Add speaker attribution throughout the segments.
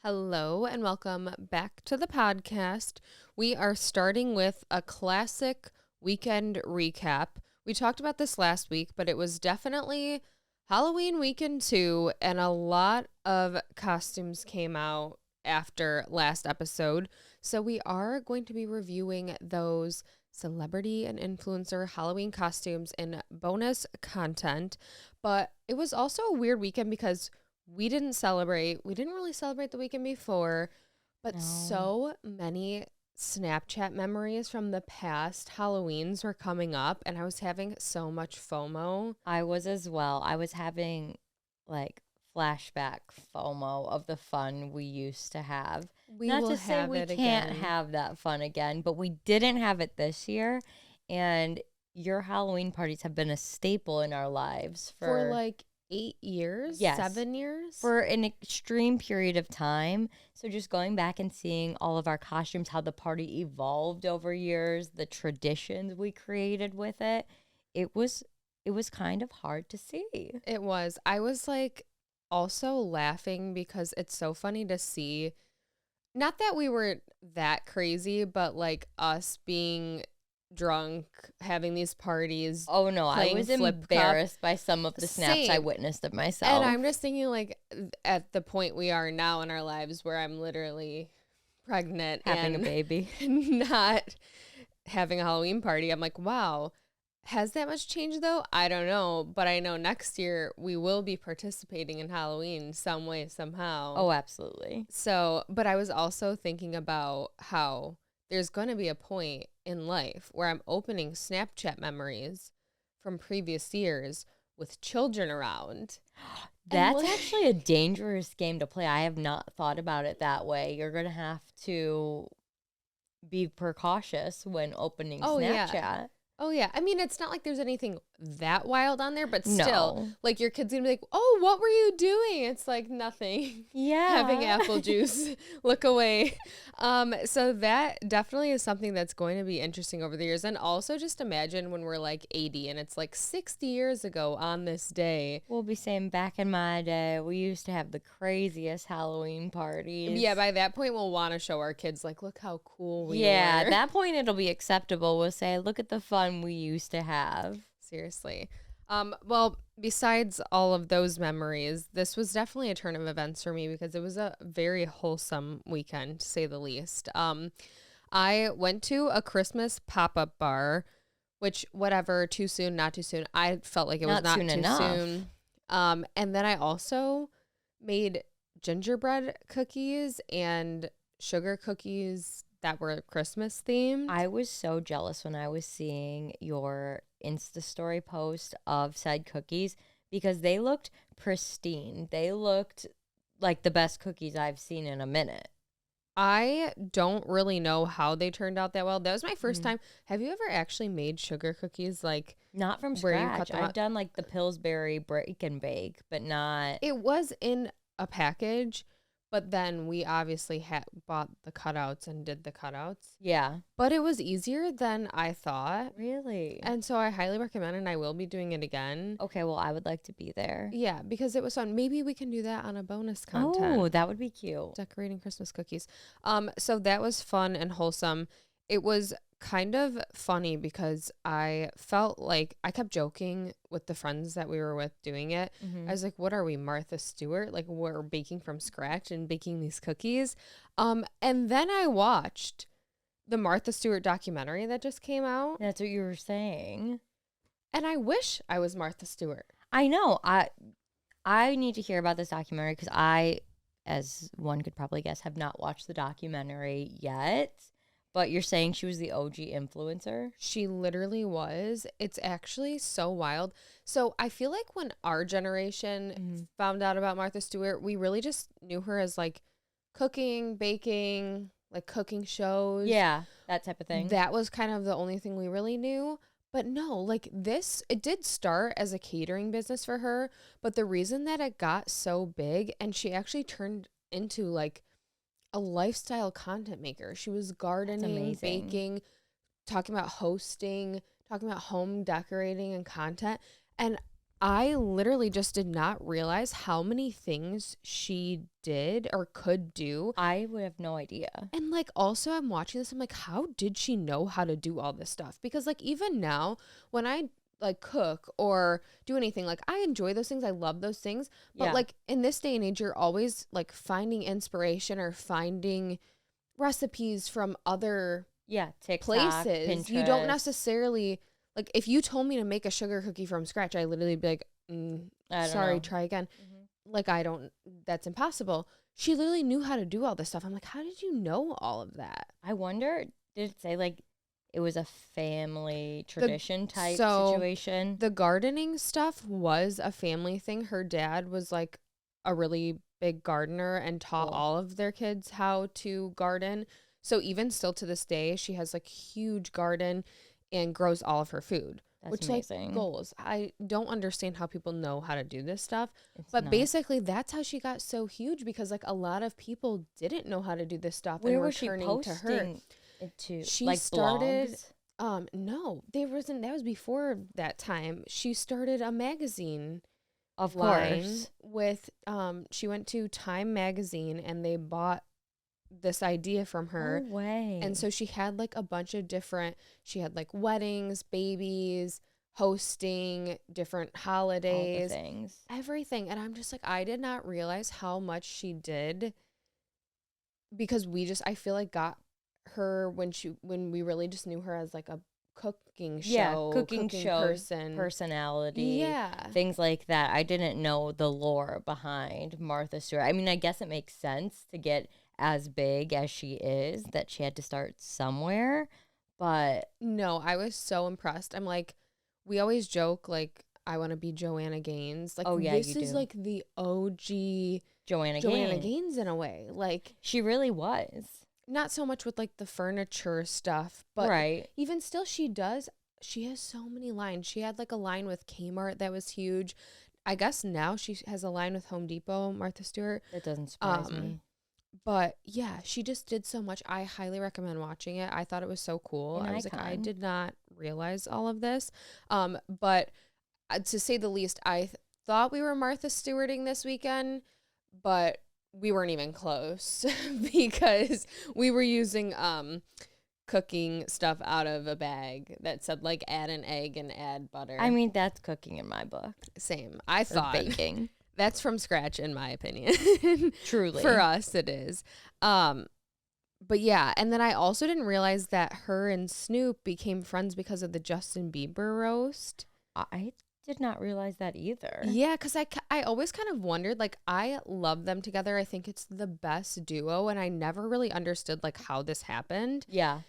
Speaker 1: Hello and welcome back to the podcast. We are starting with a classic weekend recap. We talked about this last week, but it was definitely Halloween weekend too, and a lot of costumes came out after last episode. So we are going to be reviewing those celebrity and influencer Halloween costumes in bonus content. But it was also a weird weekend because we didn't celebrate. We didn't really celebrate the weekend before, but
Speaker 2: No.
Speaker 1: so many Snapchat memories from the past Halloweens were coming up, and I was having so much FOMO.
Speaker 2: I was as well. I was having like flashback FOMO of the fun we used to have.
Speaker 1: We
Speaker 2: Not
Speaker 1: will
Speaker 2: to say
Speaker 1: have
Speaker 2: we
Speaker 1: it
Speaker 2: can't
Speaker 1: again.
Speaker 2: have that fun again, but we didn't have it this year. And your Halloween parties have been a staple in our lives
Speaker 1: For like 8 years,
Speaker 2: Yes.
Speaker 1: 7 years.
Speaker 2: for an extreme period of time. So just going back and seeing all of our costumes, how the party evolved over years, the traditions we created with it, it was kind of hard to see.
Speaker 1: It was. I was like also laughing because it's so funny to see. Not that we were that crazy, but like us being drunk, having these parties.
Speaker 2: Oh no, I
Speaker 1: Playing
Speaker 2: was
Speaker 1: flip cup.
Speaker 2: embarrassed by some of the snaps I
Speaker 1: Same.
Speaker 2: witnessed of myself.
Speaker 1: And I'm just thinking, like, at the point we are now in our lives where I'm literally pregnant
Speaker 2: having
Speaker 1: and
Speaker 2: a baby.
Speaker 1: not having a Halloween party. I'm like, wow, has that much changed though? I don't know. But I know next year we will be participating in Halloween some way, somehow.
Speaker 2: Oh, absolutely.
Speaker 1: So, but I was also thinking about how there's going to be a point in life where I'm opening Snapchat memories from previous years with children around.
Speaker 2: That's
Speaker 1: like-
Speaker 2: actually a dangerous game to play. I have not thought about it that way. You're going to have to be precautious when opening
Speaker 1: Oh, yeah.
Speaker 2: Snapchat.
Speaker 1: Oh, yeah. I mean, it's not like there's anything that wild on there, but still,
Speaker 2: No.
Speaker 1: like your kid's going to be like, oh, what were you doing? It's like nothing.
Speaker 2: Yeah.
Speaker 1: Having apple juice. Look away. So that definitely is something that's going to be interesting over the years. And also just imagine when we're like 80 and it's like 60 years ago on this day.
Speaker 2: We'll be saying back in my day, we used to have the craziest Halloween parties.
Speaker 1: Yeah, by that point, we'll want to show our kids, like, look how cool we
Speaker 2: Yeah,
Speaker 1: were.
Speaker 2: at that point it'll be acceptable. We'll say, look at the fun we used to have.
Speaker 1: Seriously. Well, besides all of those memories, this was definitely a turn of events for me because it was a very wholesome weekend, to say the least. I went to a Christmas pop-up bar, which, whatever, too soon, not too soon. I felt like it was not
Speaker 2: soon
Speaker 1: too
Speaker 2: enough.
Speaker 1: soon. And then I also made gingerbread cookies and sugar cookies that were Christmas themed.
Speaker 2: I was so jealous when I was seeing your Insta story post of said cookies because they looked pristine. They looked like the best cookies I've seen in a minute.
Speaker 1: I don't really know how they turned out that well. That was my first time. Have you ever actually made sugar cookies? Like,
Speaker 2: Not from
Speaker 1: Where you cut
Speaker 2: scratch.
Speaker 1: them
Speaker 2: I've
Speaker 1: out?
Speaker 2: done like the Pillsbury break and bake, but not.
Speaker 1: it was in a package, but then we obviously had bought the cutouts and did the cutouts.
Speaker 2: Yeah.
Speaker 1: But it was easier than I thought.
Speaker 2: Really?
Speaker 1: And so I highly recommend it, and I will be doing it again.
Speaker 2: Okay, well, I would like to be there.
Speaker 1: Yeah, because it was fun. Maybe we can do that on a bonus content.
Speaker 2: Oh, that would be cute.
Speaker 1: Decorating Christmas cookies. So that was fun and wholesome. It was kind of funny because I felt like I kept joking with the friends that we were with doing it.
Speaker 2: Mhm.
Speaker 1: I was like, what are we, Martha Stewart? Like, we're baking from scratch and baking these cookies. And then I watched the Martha Stewart documentary that just came out,
Speaker 2: That's what you were saying.
Speaker 1: and I wish I was Martha Stewart.
Speaker 2: I know. I need to hear about this documentary because I, as one could probably guess, have not watched the documentary yet. But you're saying she was the OG influencer?
Speaker 1: She literally was. It's actually so wild. So I feel like when our generation found out about Martha Stewart, we really just knew her as like cooking, baking, like cooking shows.
Speaker 2: Yeah, that type of thing.
Speaker 1: That was kind of the only thing we really knew. But no, like this, it did start as a catering business for her. But the reason that it got so big, and she actually turned into like a lifestyle content maker. She was gardening,
Speaker 2: amazing.
Speaker 1: baking, talking about hosting, talking about home decorating and content. And I literally just did not realize how many things she did or could do.
Speaker 2: I would have no idea.
Speaker 1: And like also I'm watching this, I'm like, how did she know how to do all this stuff? Because like even now when I like cook or do anything, like I enjoy those things. I love those things. But
Speaker 2: Yeah.
Speaker 1: like in this day and age, you're always like finding inspiration or finding recipes from other
Speaker 2: Yeah, TikTok,
Speaker 1: places. You don't
Speaker 2: Pinterest.
Speaker 1: necessarily like if you told me to make a sugar cookie from scratch, I literally be like,
Speaker 2: I don't
Speaker 1: sorry,
Speaker 2: know.
Speaker 1: try again.
Speaker 2: Mhm.
Speaker 1: Like I don't, that's impossible. She literally knew how to do all this stuff. I'm like, how did you know all of that?
Speaker 2: I wonder, did it say like it was a family
Speaker 1: The
Speaker 2: tradition type
Speaker 1: so
Speaker 2: situation?
Speaker 1: the gardening stuff was a family thing. Her dad was like a really big gardener and taught
Speaker 2: Cool.
Speaker 1: all of their kids how to garden. So even still to this day, she has like huge garden and grows all of her food.
Speaker 2: That's
Speaker 1: Which
Speaker 2: amazing.
Speaker 1: like goals. I don't understand how people know how to do this stuff.
Speaker 2: It's
Speaker 1: But
Speaker 2: not.
Speaker 1: basically that's how she got so huge because like a lot of people didn't know how to do this stuff
Speaker 2: Where
Speaker 1: and were
Speaker 2: was she
Speaker 1: turning to her.
Speaker 2: posting it to?
Speaker 1: She
Speaker 2: Like
Speaker 1: started
Speaker 2: blogs?
Speaker 1: no, there wasn't, that was before that time. She started a magazine
Speaker 2: Of
Speaker 1: line
Speaker 2: course.
Speaker 1: with she went to Time magazine and they bought this idea from her.
Speaker 2: No way.
Speaker 1: And so she had like a bunch of different, she had like weddings, babies, hosting, different
Speaker 2: all the
Speaker 1: holidays,
Speaker 2: things.
Speaker 1: everything. And I'm just like, I did not realize how much she did because we just, I feel like got her when we really just knew her as like a cooking show,
Speaker 2: Cooking show
Speaker 1: person.
Speaker 2: personality,
Speaker 1: Yeah.
Speaker 2: things like that. I didn't know the lore behind Martha Stewart. I mean, I guess it makes sense to get as big as she is that she had to start somewhere, but
Speaker 1: No, I was so impressed. I'm like, we always joke like I want to be Joanna Gaines. Like
Speaker 2: oh yeah,
Speaker 1: this
Speaker 2: you
Speaker 1: is
Speaker 2: do.
Speaker 1: like the OG
Speaker 2: Joanna
Speaker 1: Joanna
Speaker 2: Gaines.
Speaker 1: Gaines in a way. Like
Speaker 2: She really was.
Speaker 1: not so much with like the furniture stuff, but
Speaker 2: Right.
Speaker 1: even still she has so many lines. She had like a line with Kmart that was huge. I guess now she has a line with Home Depot, Martha Stewart.
Speaker 2: That doesn't surprise
Speaker 1: Um,
Speaker 2: me.
Speaker 1: But yeah, she just did so much. I highly recommend watching it. I thought it was so cool.
Speaker 2: An
Speaker 1: I was like, I
Speaker 2: icon.
Speaker 1: did not realize all of this. But to say the least, thought we were Martha Stewarting this weekend, but we weren't even close because we were using cooking stuff out of a bag that said like add an egg and add butter.
Speaker 2: I mean, that's cooking in my book.
Speaker 1: Same. I
Speaker 2: Or
Speaker 1: thought
Speaker 2: baking.
Speaker 1: that's from scratch in my opinion.
Speaker 2: Truly.
Speaker 1: For us it is. But yeah, and then I also didn't realize that her and Snoop became friends because of the Justin Bieber roast.
Speaker 2: I did not realize that either.
Speaker 1: Yeah, because I always kind of wondered, like, I love them together. I think it's the best duo, and I never really understood, like, how this happened.
Speaker 2: Yeah.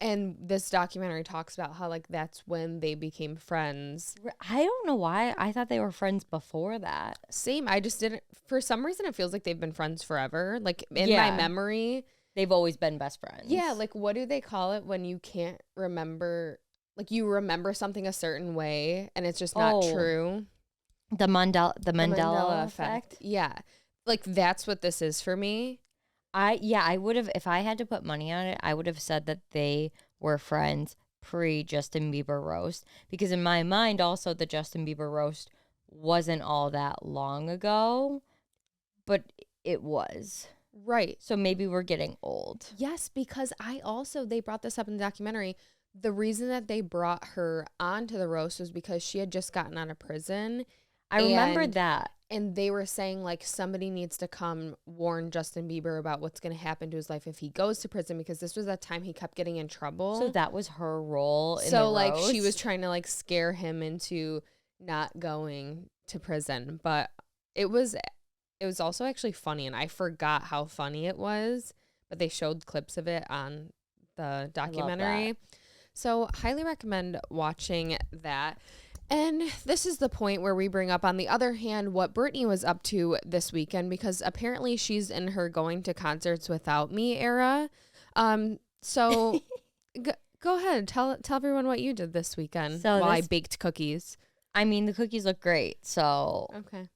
Speaker 1: And this documentary talks about how, like, that's when they became friends.
Speaker 2: I don't know why. I thought they were friends before that.
Speaker 1: Same, I just didn't, for some reason, it feels like they've been friends forever. Like, in
Speaker 2: Yeah.
Speaker 1: my memory.
Speaker 2: They've always been best friends.
Speaker 1: Yeah, like, what do they call it when you can't remember, like, you remember something a certain way, and it's just not true?
Speaker 2: The Mandela effect.
Speaker 1: Yeah. Like that's what this is for me.
Speaker 2: I would have, if I had to put money on it, I would have said that they were friends pre Justin Bieber roast, because in my mind also the Justin Bieber roast wasn't all that long ago, but it was.
Speaker 1: Right.
Speaker 2: So maybe we're getting old.
Speaker 1: Yes, because they brought this up in the documentary. The reason that they brought her onto the roast was because she had just gotten out of prison.
Speaker 2: I remember that.
Speaker 1: And they were saying, like, somebody needs to come warn Justin Bieber about what's going to happen to his life if he goes to prison, because this was that time he kept getting in trouble.
Speaker 2: So that was her role in the
Speaker 1: So, like,
Speaker 2: roast?
Speaker 1: she was trying to, like, scare him into not going to prison. But it was also actually funny, and I forgot how funny it was. But they showed clips of it on the documentary. So, highly recommend watching that. And this is the point where we bring up, on the other hand, what Brittany was up to this weekend, because apparently she's in her going to concerts without me era. So go ahead, tell everyone what you did this weekend while I baked cookies.
Speaker 2: I mean, the cookies look great, so
Speaker 1: okay,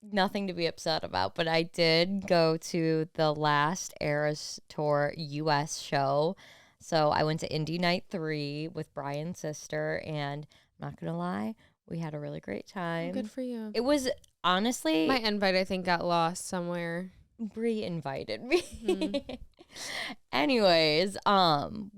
Speaker 2: nothing to be upset about. But I did go to the last Eras Tour US show. So I went to Indie Night 3 with Brian's sister, and I'm not gonna lie, We had a really great
Speaker 1: Oh, good
Speaker 2: time.
Speaker 1: for you.
Speaker 2: It was honestly,
Speaker 1: My invite, I think, got lost somewhere.
Speaker 2: Bree invited me.
Speaker 1: Mhm.
Speaker 2: Anyways,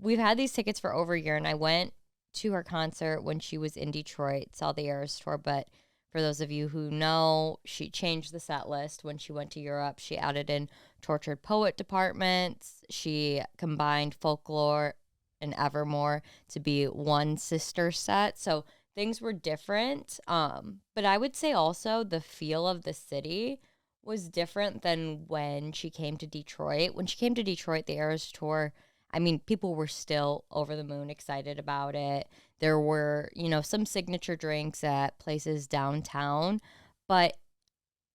Speaker 2: we've had these tickets for over a year, and I went to her concert when she was in Detroit, saw the Eras tour. But for those of you who know, she changed the set list when she went to Europe. She added in Tortured Poet departments. She combined Folklore and Evermore to be one sister set. So things were different. But I would say also the feel of the city was different than when she came to Detroit. When she came to Detroit, the Eras tour, I mean, people were still over the moon excited about it. There were, some signature drinks at places downtown, but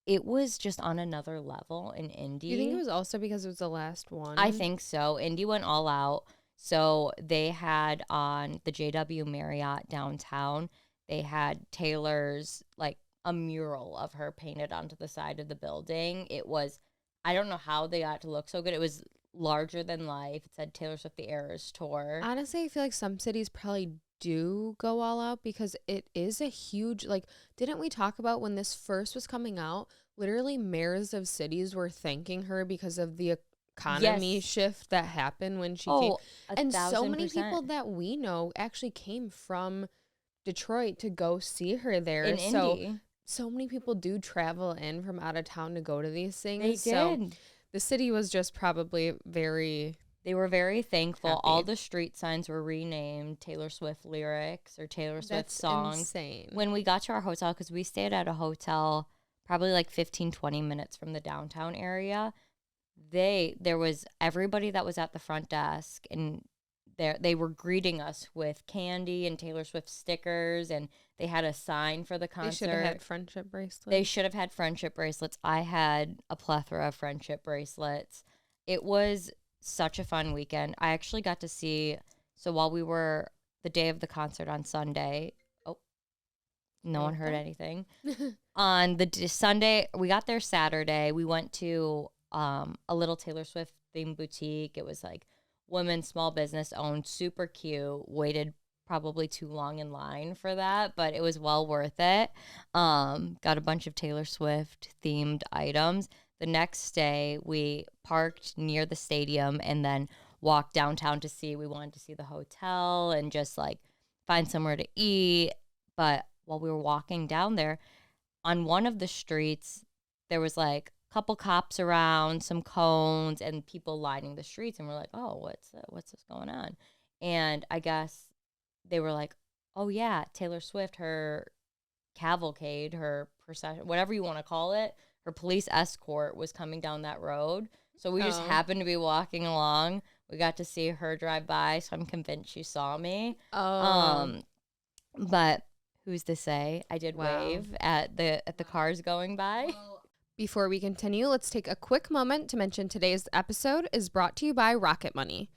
Speaker 2: it was just on another level in
Speaker 1: Do you think it
Speaker 2: Indy.
Speaker 1: was also because it was the last one?
Speaker 2: I think so. Indy went all out. So they had on the JW Marriott downtown, they had Taylor's, like, a mural of her painted onto the side of the building. It was, I don't know how they got to look so good. It was larger than life. It said Taylor Swift the Eras Tour.
Speaker 1: Honestly, I feel like some cities probably do go all out because it is a huge, like, didn't we talk about when this first was coming out? Literally, mayors of cities were thanking her because of the economy
Speaker 2: Yes.
Speaker 1: shift that happened when she came.
Speaker 2: Oh, a
Speaker 1: And so
Speaker 2: thousand
Speaker 1: many people
Speaker 2: percent.
Speaker 1: that we know actually came from Detroit to go see her there.
Speaker 2: In Indy.
Speaker 1: So many people do travel in from out of town to go to these
Speaker 2: They
Speaker 1: things. So
Speaker 2: did.
Speaker 1: the city was just probably very
Speaker 2: They were very thankful. All
Speaker 1: happy.
Speaker 2: the street signs were renamed Taylor Swift lyrics or Taylor Swift
Speaker 1: That's
Speaker 2: songs.
Speaker 1: insane.
Speaker 2: When we got to our hotel, because we stayed at a hotel probably like 15, 20 minutes from the downtown area, there was everybody that was at the front desk, and they were greeting us with candy and Taylor Swift stickers, and they had a sign for the
Speaker 1: They should have
Speaker 2: concert.
Speaker 1: had friendship bracelets.
Speaker 2: They should have had friendship bracelets. I had a plethora of friendship bracelets. It was such a fun weekend. I actually got to see, so while we were the day of the concert on Sunday, oh, no one heard
Speaker 1: Okay.
Speaker 2: anything. On the Sunday, we got there Saturday. We went to a little Taylor Swift themed boutique. It was like women, small business owned, super cute. Waited probably too long in line for that, but it was well worth it. Got a bunch of Taylor Swift themed items. The next day, we parked near the stadium and then walked downtown to see. We wanted to see the hotel and just like find somewhere to eat. But while we were walking down there, on one of the streets, there was like a couple cops around, some cones, and people lining the streets. And we're like, oh, what's this going on? And I guess they were like, oh, yeah, Taylor Swift, her cavalcade, her procession, whatever you want to call it, her police escort was coming down that road. So we just
Speaker 1: Oh.
Speaker 2: happened to be walking along. We got to see her drive by, so I'm convinced she saw me.
Speaker 1: Oh,
Speaker 2: But who's to say? I did
Speaker 1: wow.
Speaker 2: wave at the cars going by.
Speaker 1: Before we continue, let's take a quick moment to mention today's episode is brought to you by Rocket Money.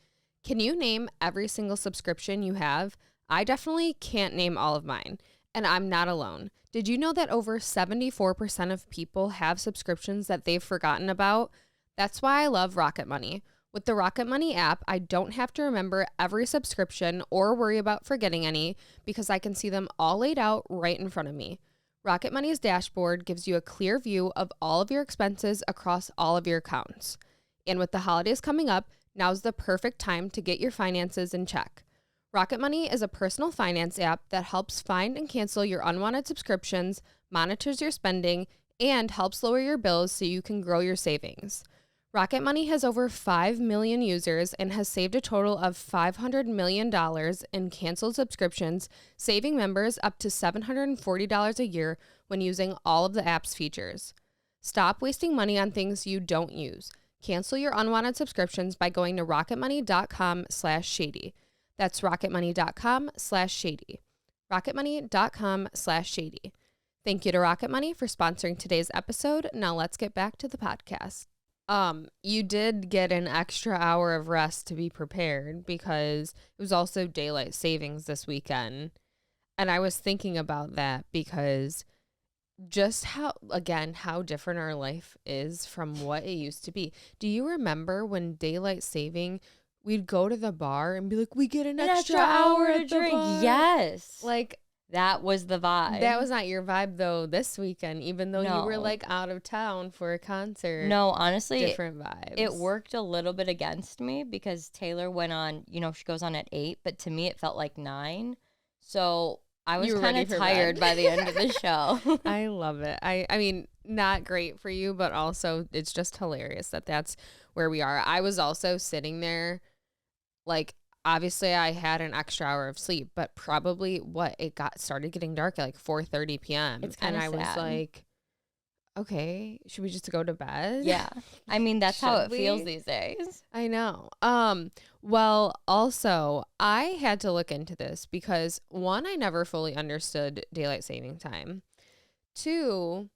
Speaker 1: Can you name every single subscription you have? I definitely can't name all of mine, and I'm not alone. Did you know that over 74% of people have subscriptions that they've forgotten about? That's why I love Rocket Money. With the Rocket Money app, I don't have to remember every subscription or worry about forgetting any because I can see them all laid out right in front of me. Rocket Money's dashboard gives you a clear view of all of your expenses across all of your accounts. And with the holidays coming up, now's the perfect time to get your finances in check. Rocket Money is a personal finance app that helps find and cancel your unwanted subscriptions, monitors your spending, and helps lower your bills so you can grow your savings. Rocket Money has over 5 million users and has saved a total of $500 million in canceled subscriptions, saving members up to $740 a year when using all of the app's features. Stop wasting money on things you don't use. Cancel your unwanted subscriptions by going to rocketmoney.com/shady. That's rocketmoney.com/shady. rocketmoney.com/shady. Thank you to Rocket Money for sponsoring today's episode. Now let's get back to the podcast. You did get an extra hour of rest to be prepared because it was also daylight savings this weekend. And I was thinking about that because just how different our life is from what it used to be. Do you remember when daylight saving, we'd go to the bar and be like, we get an extra hour
Speaker 2: to
Speaker 1: at the
Speaker 2: drink.
Speaker 1: bar?
Speaker 2: Yes.
Speaker 1: Like,
Speaker 2: That was the vibe.
Speaker 1: That was not your vibe, though, this weekend, even though you were,
Speaker 2: No.
Speaker 1: like, out of town for a concert.
Speaker 2: No, honestly,
Speaker 1: different vibes.
Speaker 2: it worked a little bit against me because Taylor went on, she goes on at 8, but to me it felt like 9. So I was kind of tired by the end of the show.
Speaker 1: I love it. I mean, not great for you, but also it's just hilarious that that's where we are. I was also sitting there, like, obviously I had an extra hour of sleep, but probably started getting dark at like 4:30 p.m.
Speaker 2: It's kind
Speaker 1: and
Speaker 2: of
Speaker 1: I
Speaker 2: sad.
Speaker 1: was like, okay, should we just go to bed?
Speaker 2: Yeah. I mean, that's how it
Speaker 1: Should
Speaker 2: feels
Speaker 1: we?
Speaker 2: these days.
Speaker 1: I know. Well, also, I had to look into this because one, I never fully understood daylight saving time. Two,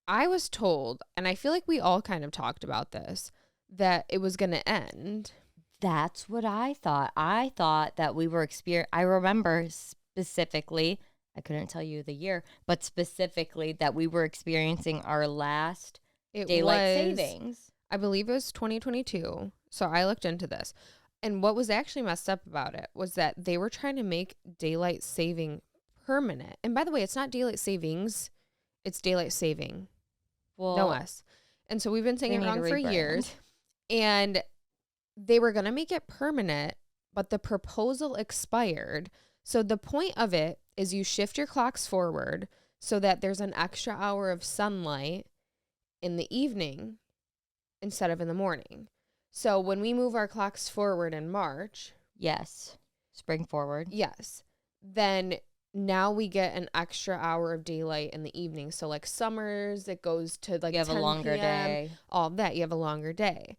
Speaker 1: I was told, and I feel like we all kind of talked about this, that it was going to end.
Speaker 2: That's what I thought. I thought that we were I remember specifically, I couldn't tell you the year, but specifically that we were experiencing our last daylight savings.
Speaker 1: I believe it was 2022. So I looked into this. And what was actually messed up about it was that they were trying to make daylight saving permanent. And by the way, it's not daylight savings, it's daylight saving.
Speaker 2: Well,
Speaker 1: no S. And so we've been saying it wrong for years. And they were going to make it permanent, but the proposal expired. So the point of it is you shift your clocks forward so that there's an extra hour of sunlight in the evening instead of in the morning. So when we move our clocks forward in March.
Speaker 2: Yes. Spring forward.
Speaker 1: Yes. Then now we get an extra hour of daylight in the evening. So like summers, it goes to like 10 p.m.
Speaker 2: You have a longer day.
Speaker 1: All of that. You have a longer day.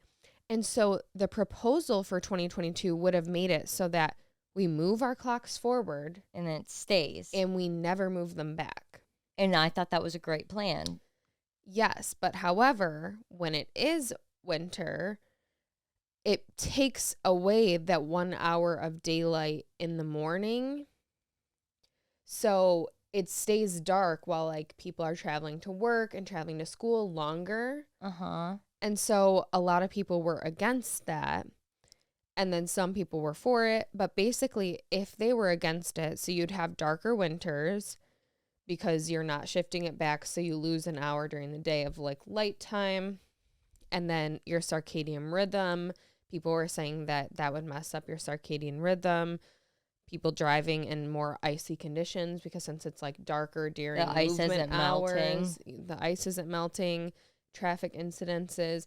Speaker 1: And so the proposal for 2022 would have made it so that we move our clocks forward.
Speaker 2: And then it stays.
Speaker 1: And we never move them back.
Speaker 2: And I thought that was a great plan.
Speaker 1: Yes. But however, when it is winter, it takes away that 1 hour of daylight in the morning. So it stays dark while like people are traveling to work and traveling to school longer. And so a lot of people were against that. And then some people were for it. But basically, if they were against it, so you'd have darker winters because you're not shifting it back. So you lose an hour during the day of like light time. And then your circadian rhythm. People were saying that that would mess up your circadian rhythm. People driving in more icy conditions because since it's like darker during
Speaker 2: the ice isn't
Speaker 1: hours, the ice isn't melting, traffic incidences.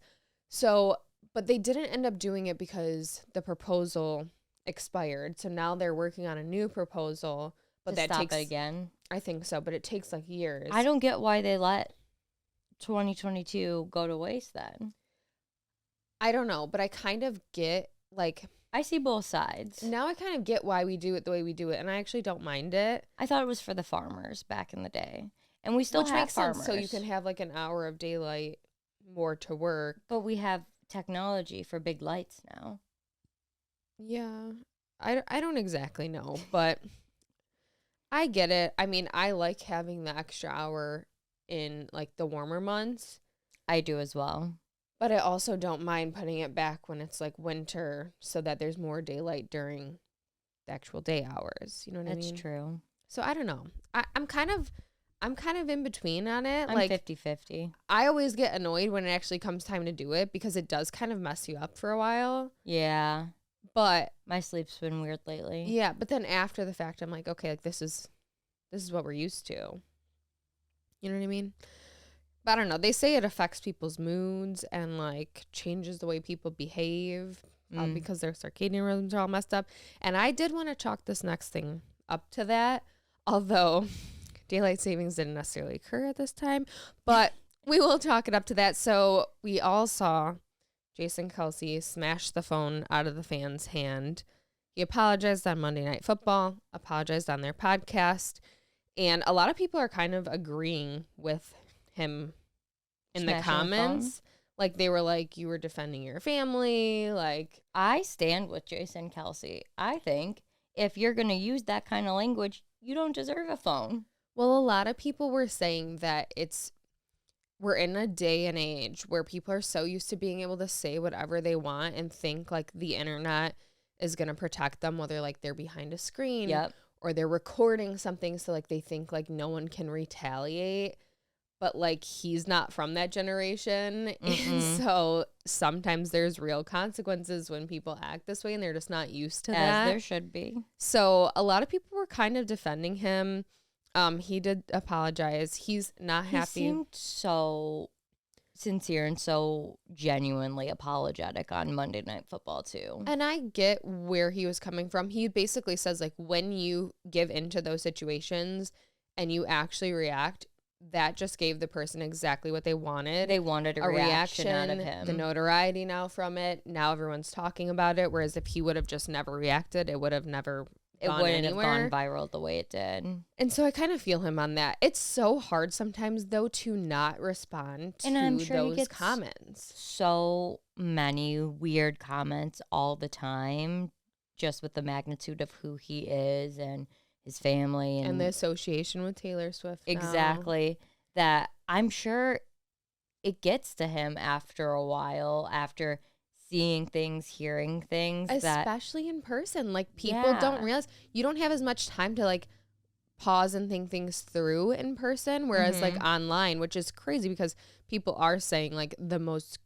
Speaker 1: So, but they didn't end up doing it because the proposal expired. So now they're working on a new proposal, but that takes
Speaker 2: it again.
Speaker 1: I think so, but it takes like years.
Speaker 2: I don't get why they let 2022 go to waste then.
Speaker 1: I don't know, but I kind of get like
Speaker 2: I see both sides.
Speaker 1: Now I kind of get why we do it the way we do it, and I actually don't mind it.
Speaker 2: I thought it was for the farmers back in the day. And we still have farmers.
Speaker 1: Sense, so you can have like an hour of daylight more to work.
Speaker 2: But we have technology for big lights now.
Speaker 1: Yeah. I don't exactly know, but I get it. I mean, I like having the extra hour in like the warmer months.
Speaker 2: I do as well.
Speaker 1: But I also don't mind putting it back when it's like winter so that there's more daylight during the actual day hours. You know what I mean?
Speaker 2: That's true.
Speaker 1: So I don't know. I'm kind of in between on it.
Speaker 2: I'm
Speaker 1: like
Speaker 2: 50-50.
Speaker 1: I always get annoyed when it actually comes time to do it because it does kind of mess you up for a while.
Speaker 2: Yeah.
Speaker 1: But
Speaker 2: my sleep's been weird lately.
Speaker 1: Yeah, but then after the fact I'm like, okay, like this is what we're used to. You know what I mean? But I don't know. They say it affects people's moods and like changes the way people behave because their circadian rhythms are all messed up. And I did want to chalk this next thing up to that, although daylight savings didn't necessarily occur at this time, but we will chalk it up to that. So we all saw Jason Kelce smash the phone out of the fan's hand. He apologized on Monday Night Football, apologized on their podcast, and a lot of people are kind of agreeing with him in the comments. Like they were like, you were defending your family. Like,
Speaker 2: I stand with Jason Kelce. I think if you're going to use that kind of language, you don't deserve a phone.
Speaker 1: Well, a lot of people were saying that we're in a day and age where people are so used to being able to say whatever they want and think like the internet is going to protect them, whether like they're behind a screen or they're recording something so like they think like no one can retaliate. But like he's not from that generation. And so sometimes there's real consequences when people act this way and they're just not used to that.
Speaker 2: As there should be.
Speaker 1: So a lot of people were kind of defending him. He did apologize. He's not happy.
Speaker 2: He seemed so sincere and so genuinely apologetic on Monday Night Football too.
Speaker 1: And I get where he was coming from. He basically says like when you give into those situations and you actually react, that just gave the person exactly what they wanted.
Speaker 2: They wanted a reaction out of him.
Speaker 1: The notoriety now from it. Now everyone's talking about it. Whereas if he would have just never reacted, it would have never gone
Speaker 2: wouldn't
Speaker 1: anywhere.
Speaker 2: have gone viral the way it did.
Speaker 1: And so I kind of feel him on that. It's so hard sometimes, though, to not respond to
Speaker 2: I'm sure he
Speaker 1: those
Speaker 2: gets
Speaker 1: comments.
Speaker 2: So many weird comments all the time, just with the magnitude of who he is and his family
Speaker 1: and the association with Taylor Swift now.
Speaker 2: Exactly. That I'm sure it gets to him after a while, after seeing things, hearing things.
Speaker 1: Especially in person. Like, people don't realize you don't have as much time to, like, pause and think things through in person, whereas, like, online, which is crazy because people are saying, like, the most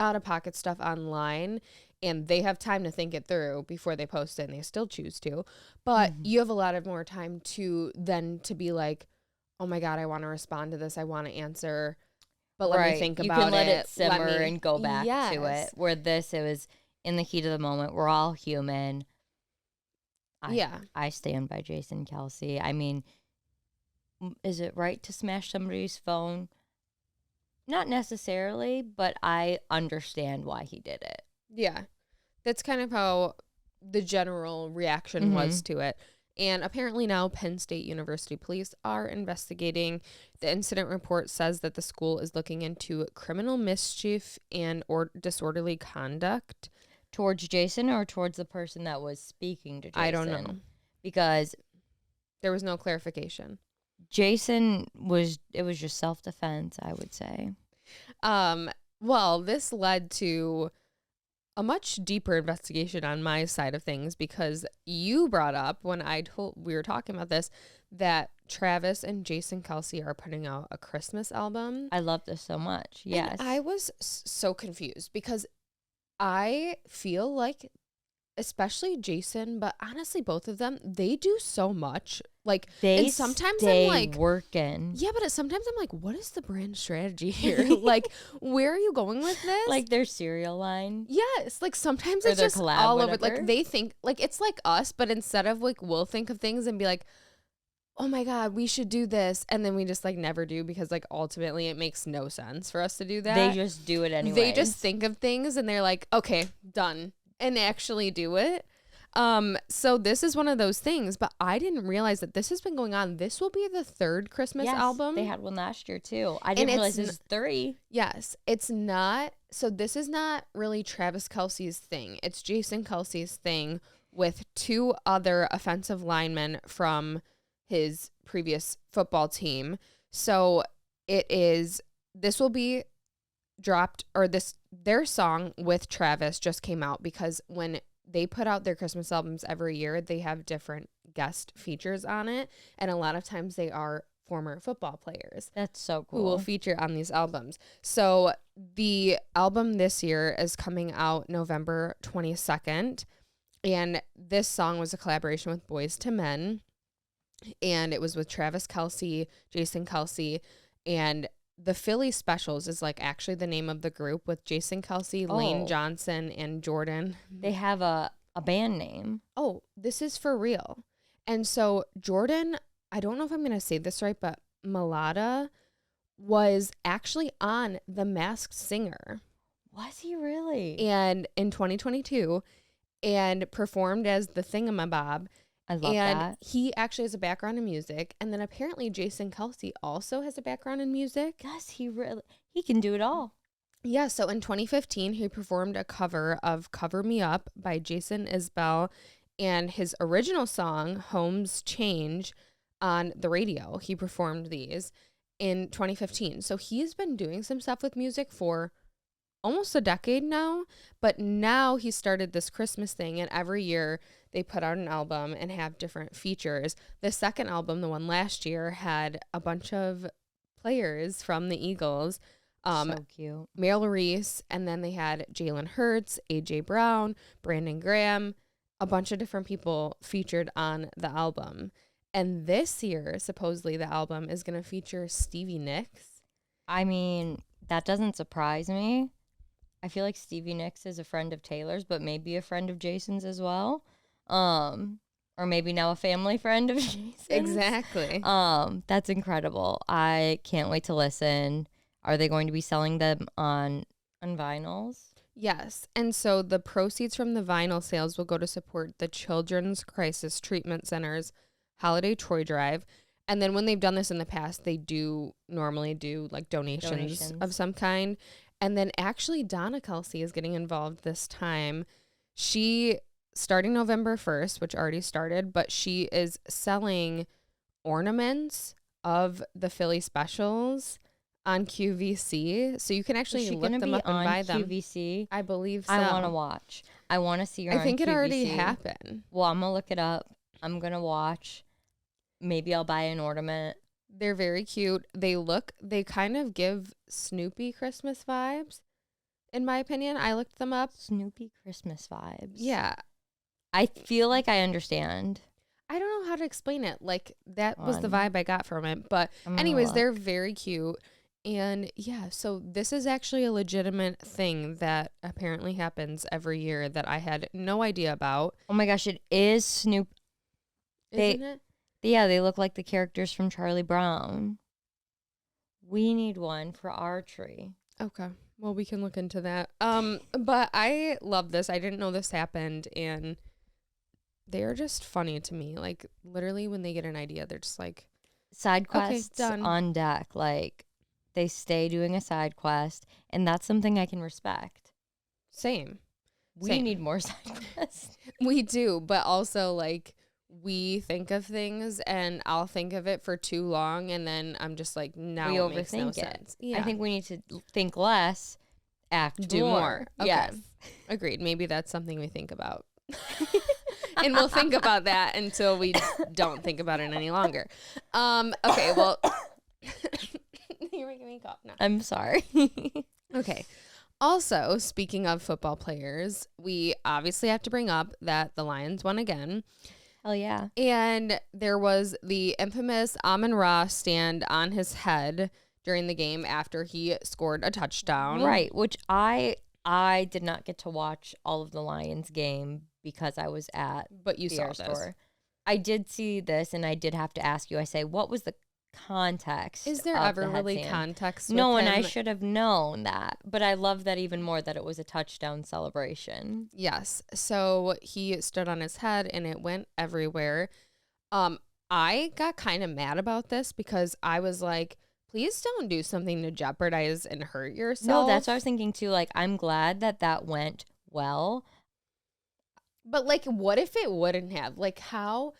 Speaker 1: out-of-pocket stuff online, and they have time to think it through before they post it, and they still choose to. But you have a lot of more time to be like, oh my God, I want to respond to this. I want to answer, but let me think about it.
Speaker 2: You can let it simmer and go back to it. Where it was in the heat of the moment. We're all human. I stand by Jason Kelce. I mean, is it right to smash somebody's phone? Not necessarily, but I understand why he did it.
Speaker 1: Yeah. That's kind of how the general reaction was to it. And apparently now Penn State University police are investigating. The incident report says that the school is looking into criminal mischief and or disorderly conduct.
Speaker 2: Towards Jason or towards the person that was speaking to Jason?
Speaker 1: I don't know.
Speaker 2: Because
Speaker 1: there was no clarification.
Speaker 2: Jason it was just self-defense, I would say.
Speaker 1: Well, this led to a much deeper investigation on my side of things because you brought up when we were talking about this that Travis and Jason Kelce are putting out a Christmas album.
Speaker 2: I love this so much. Yes.
Speaker 1: And I was so confused because I feel like, especially Jason, but honestly both of them, they do so much. Like, and sometimes I'm like
Speaker 2: working.
Speaker 1: Yeah, but sometimes I'm like, what is the brand strategy here? Like, where are you going with this?
Speaker 2: Like their cereal line.
Speaker 1: Yes, like sometimes it's just all over. Like they think like it's like us, but instead of like we'll think of things and be like, oh my God, we should do this, and then we just like never do because like ultimately it makes no sense for us to do that.
Speaker 2: They just do it anyway.
Speaker 1: They just think of things and they're like, okay, done, and actually do it. So this is one of those things, but I didn't realize that this has been going on. This will be the third Christmas album.
Speaker 2: They had one last year too. I didn't realize this is 3.
Speaker 1: Yes, it's not. So this is not really Travis Kelce's thing. It's Jason Kelce's thing with 2 other offensive linemen from his previous football team. So this will be dropped, or their song with Travis just came out because when they put out their Christmas albums every year, they have different guest features on it. And a lot of times they are former football players.
Speaker 2: That's so cool.
Speaker 1: Who will feature on these albums. So the album this year is coming out November 22nd. And this song was a collaboration with Boys to Men. And it was with Travis Kelce, Jason Kelce, and the Philly Specials is like actually the name of the group with Jason Kelce, Lane Johnson, and Jordan.
Speaker 2: They have a band name.
Speaker 1: Oh, this is for real. And so Jordan, I don't know if I'm going to say this right, but Malata was actually on The Masked Singer.
Speaker 2: Was he really?
Speaker 1: And in 2022, and performed as the Thingamabob.
Speaker 2: I love that. And
Speaker 1: he actually has a background in music. And then apparently Jason Kelce also has a background in music.
Speaker 2: Does he really? He can do it all.
Speaker 1: Yeah. So in 2015, he performed a cover of Cover Me Up by Jason Isbell and his original song, Homes Change, on the radio. He performed these in 2015. So he's been doing some stuff with music for almost a decade now, but now he started this Christmas thing, and every year they put out an album and have different features. The second album, the one last year, had a bunch of players from the Eagles.
Speaker 2: So cute.
Speaker 1: Merrill Reese, and then they had Jalen Hurts, AJ Brown, Brandon Graham, a bunch of different people featured on the album. And this year, supposedly, the album is going to feature Stevie Nicks.
Speaker 2: I mean, that doesn't surprise me. I feel like Stevie Nicks is a friend of Taylor's, but maybe a friend of Jason's as well. Or maybe now a family friend of Jason's.
Speaker 1: Exactly.
Speaker 2: That's incredible. I can't wait to listen. Are they going to be selling them on vinyls?
Speaker 1: Yes. And so the proceeds from the vinyl sales will go to support the Children's Crisis Treatment Center's Holiday Toy Drive. And then when they've done this in the past, they do normally do like donations of some kind. And then actually Donna Kelsey is getting involved this time. She, starting November 1st, which already started, but she is selling ornaments of the Philly specials on QVC. So you can actually look them up and buy them.
Speaker 2: QVC?
Speaker 1: I believe so.
Speaker 2: I want to watch. I want to see her
Speaker 1: I think
Speaker 2: on
Speaker 1: it
Speaker 2: QVC.
Speaker 1: already happened.
Speaker 2: Well, I'm going to look it up. I'm going to watch. Maybe I'll buy an ornament.
Speaker 1: They're very cute. They kind of give Snoopy Christmas vibes, in my opinion. I looked them up.
Speaker 2: Snoopy Christmas vibes.
Speaker 1: Yeah.
Speaker 2: I feel like I understand.
Speaker 1: I don't know how to explain it. Like, that was the vibe I got from it. But anyways, they're very cute. And yeah, so this is actually a legitimate thing that apparently happens every year that I had no idea about.
Speaker 2: Oh my gosh, it is Snoop.
Speaker 1: Isn't it?
Speaker 2: Yeah, they look like the characters from Charlie Brown. We need one for our tree.
Speaker 1: Okay. Well, we can look into that. But I love this. I didn't know this happened, and they are just funny to me. Like, literally, when they get an idea, they're just like,
Speaker 2: side quests
Speaker 1: done.
Speaker 2: On deck. Like, they stay doing a side quest, and that's something I can respect.
Speaker 1: Same.
Speaker 2: We need more side quests.
Speaker 1: We do, but also, like, we think of things, and I'll think of it for too long, and then I'm just like, now
Speaker 2: we
Speaker 1: it makes no
Speaker 2: overthink
Speaker 1: sense.
Speaker 2: Yeah. I think we need to think less, do more.
Speaker 1: Okay.
Speaker 2: Yes.
Speaker 1: Agreed. Maybe that's something we think about. And we'll think about that until we don't think about it any longer. Okay, well, you're making me cough now.
Speaker 2: I'm sorry.
Speaker 1: Okay. Also, speaking of football players, we obviously have to bring up that the Lions won again.
Speaker 2: Hell yeah.
Speaker 1: And there was the infamous Amon-Ra stand on his head during the game after he scored a touchdown.
Speaker 2: Right, which I did not get to watch all of the Lions game because I was at
Speaker 1: but you
Speaker 2: the
Speaker 1: saw
Speaker 2: Air
Speaker 1: this.
Speaker 2: Store. I did see this, and I did have to ask you. I say, what was the context?
Speaker 1: Is there
Speaker 2: of
Speaker 1: ever
Speaker 2: the
Speaker 1: really
Speaker 2: headstand?
Speaker 1: context?
Speaker 2: No,
Speaker 1: with
Speaker 2: and I
Speaker 1: him?
Speaker 2: should have known that. But I love that even more that it was a touchdown celebration.
Speaker 1: Yes. So he stood on his head and it went everywhere. I got kind of mad about this because I was like, please don't do something to jeopardize and hurt yourself.
Speaker 2: No, that's what I was thinking too. Like, I'm glad that went well.
Speaker 1: But like, what if it wouldn't have? Like, how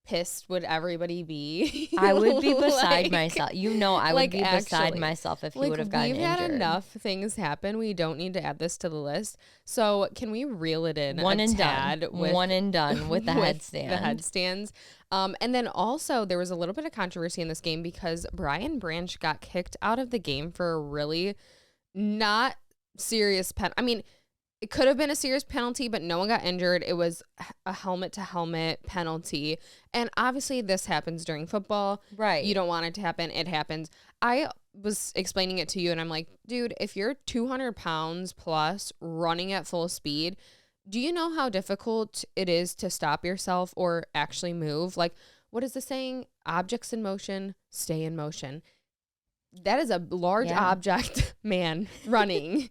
Speaker 1: pissed would everybody be?
Speaker 2: I would be beside
Speaker 1: Like,
Speaker 2: myself. You know, I would be beside
Speaker 1: actually,
Speaker 2: myself if he
Speaker 1: like,
Speaker 2: would have gotten
Speaker 1: we've
Speaker 2: injured.
Speaker 1: had enough things happen. We don't need to add this to the list. So can we reel it in
Speaker 2: One
Speaker 1: a
Speaker 2: and
Speaker 1: tad
Speaker 2: done.
Speaker 1: with
Speaker 2: One and done with the headstand.
Speaker 1: The headstands. And then also there was a little bit of controversy in this game because Brian Branch got kicked out of the game for a really not serious penalty. I mean, it could have been a serious penalty, but no one got injured. It was a helmet-to-helmet penalty. And obviously this happens during football.
Speaker 2: Right.
Speaker 1: You don't want it to happen. It happens. I was explaining it to you, and I'm like, dude, if you're 200 pounds plus running at full speed, do you know how difficult it is to stop yourself or actually move? Like, what is the saying? Objects in motion, stay in motion. That is a large object, man, running.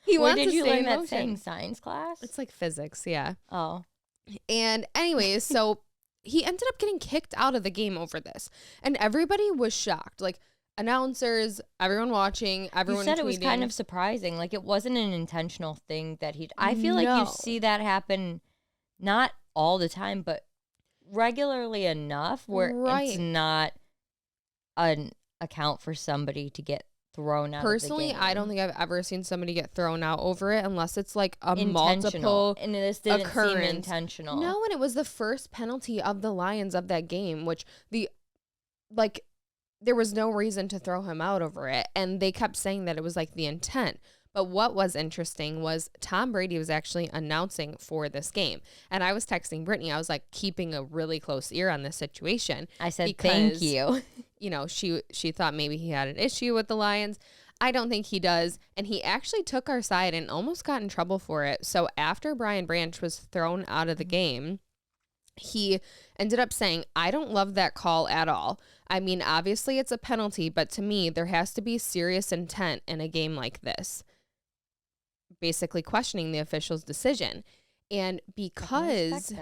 Speaker 2: Where did you learn that saying? Science class?
Speaker 1: It's like physics, yeah.
Speaker 2: Oh.
Speaker 1: And anyways, so he ended up getting kicked out of the game over this. And everybody was shocked. Like, announcers, everyone watching, everyone
Speaker 2: You said
Speaker 1: tweeting.
Speaker 2: it was kind of surprising. Like, it wasn't an intentional thing that he... I feel like you see that happen not all the time, but regularly enough where it's not an account for somebody to get thrown out
Speaker 1: Personally,
Speaker 2: of the
Speaker 1: I
Speaker 2: game.
Speaker 1: don't think I've ever seen somebody get thrown out over it unless it's like a
Speaker 2: Intentional.
Speaker 1: multiple
Speaker 2: And this didn't
Speaker 1: occurrence.
Speaker 2: seem intentional.
Speaker 1: No, and it was the first penalty of the Lions of that game, which there was no reason to throw him out over it. And they kept saying that it was like the intent. But what was interesting was Tom Brady was actually announcing for this game. And I was texting Brittany. I was like keeping a really close ear on this situation.
Speaker 2: I said,
Speaker 1: because,
Speaker 2: thank you.
Speaker 1: You know, she thought maybe he had an issue with the Lions. I don't think he does. And he actually took our side and almost got in trouble for it. So after Brian Branch was thrown out of the game, he ended up saying, I don't love that call at all. I mean, obviously it's a penalty, but to me, there has to be serious intent in a game like this. Basically questioning the official's decision. And because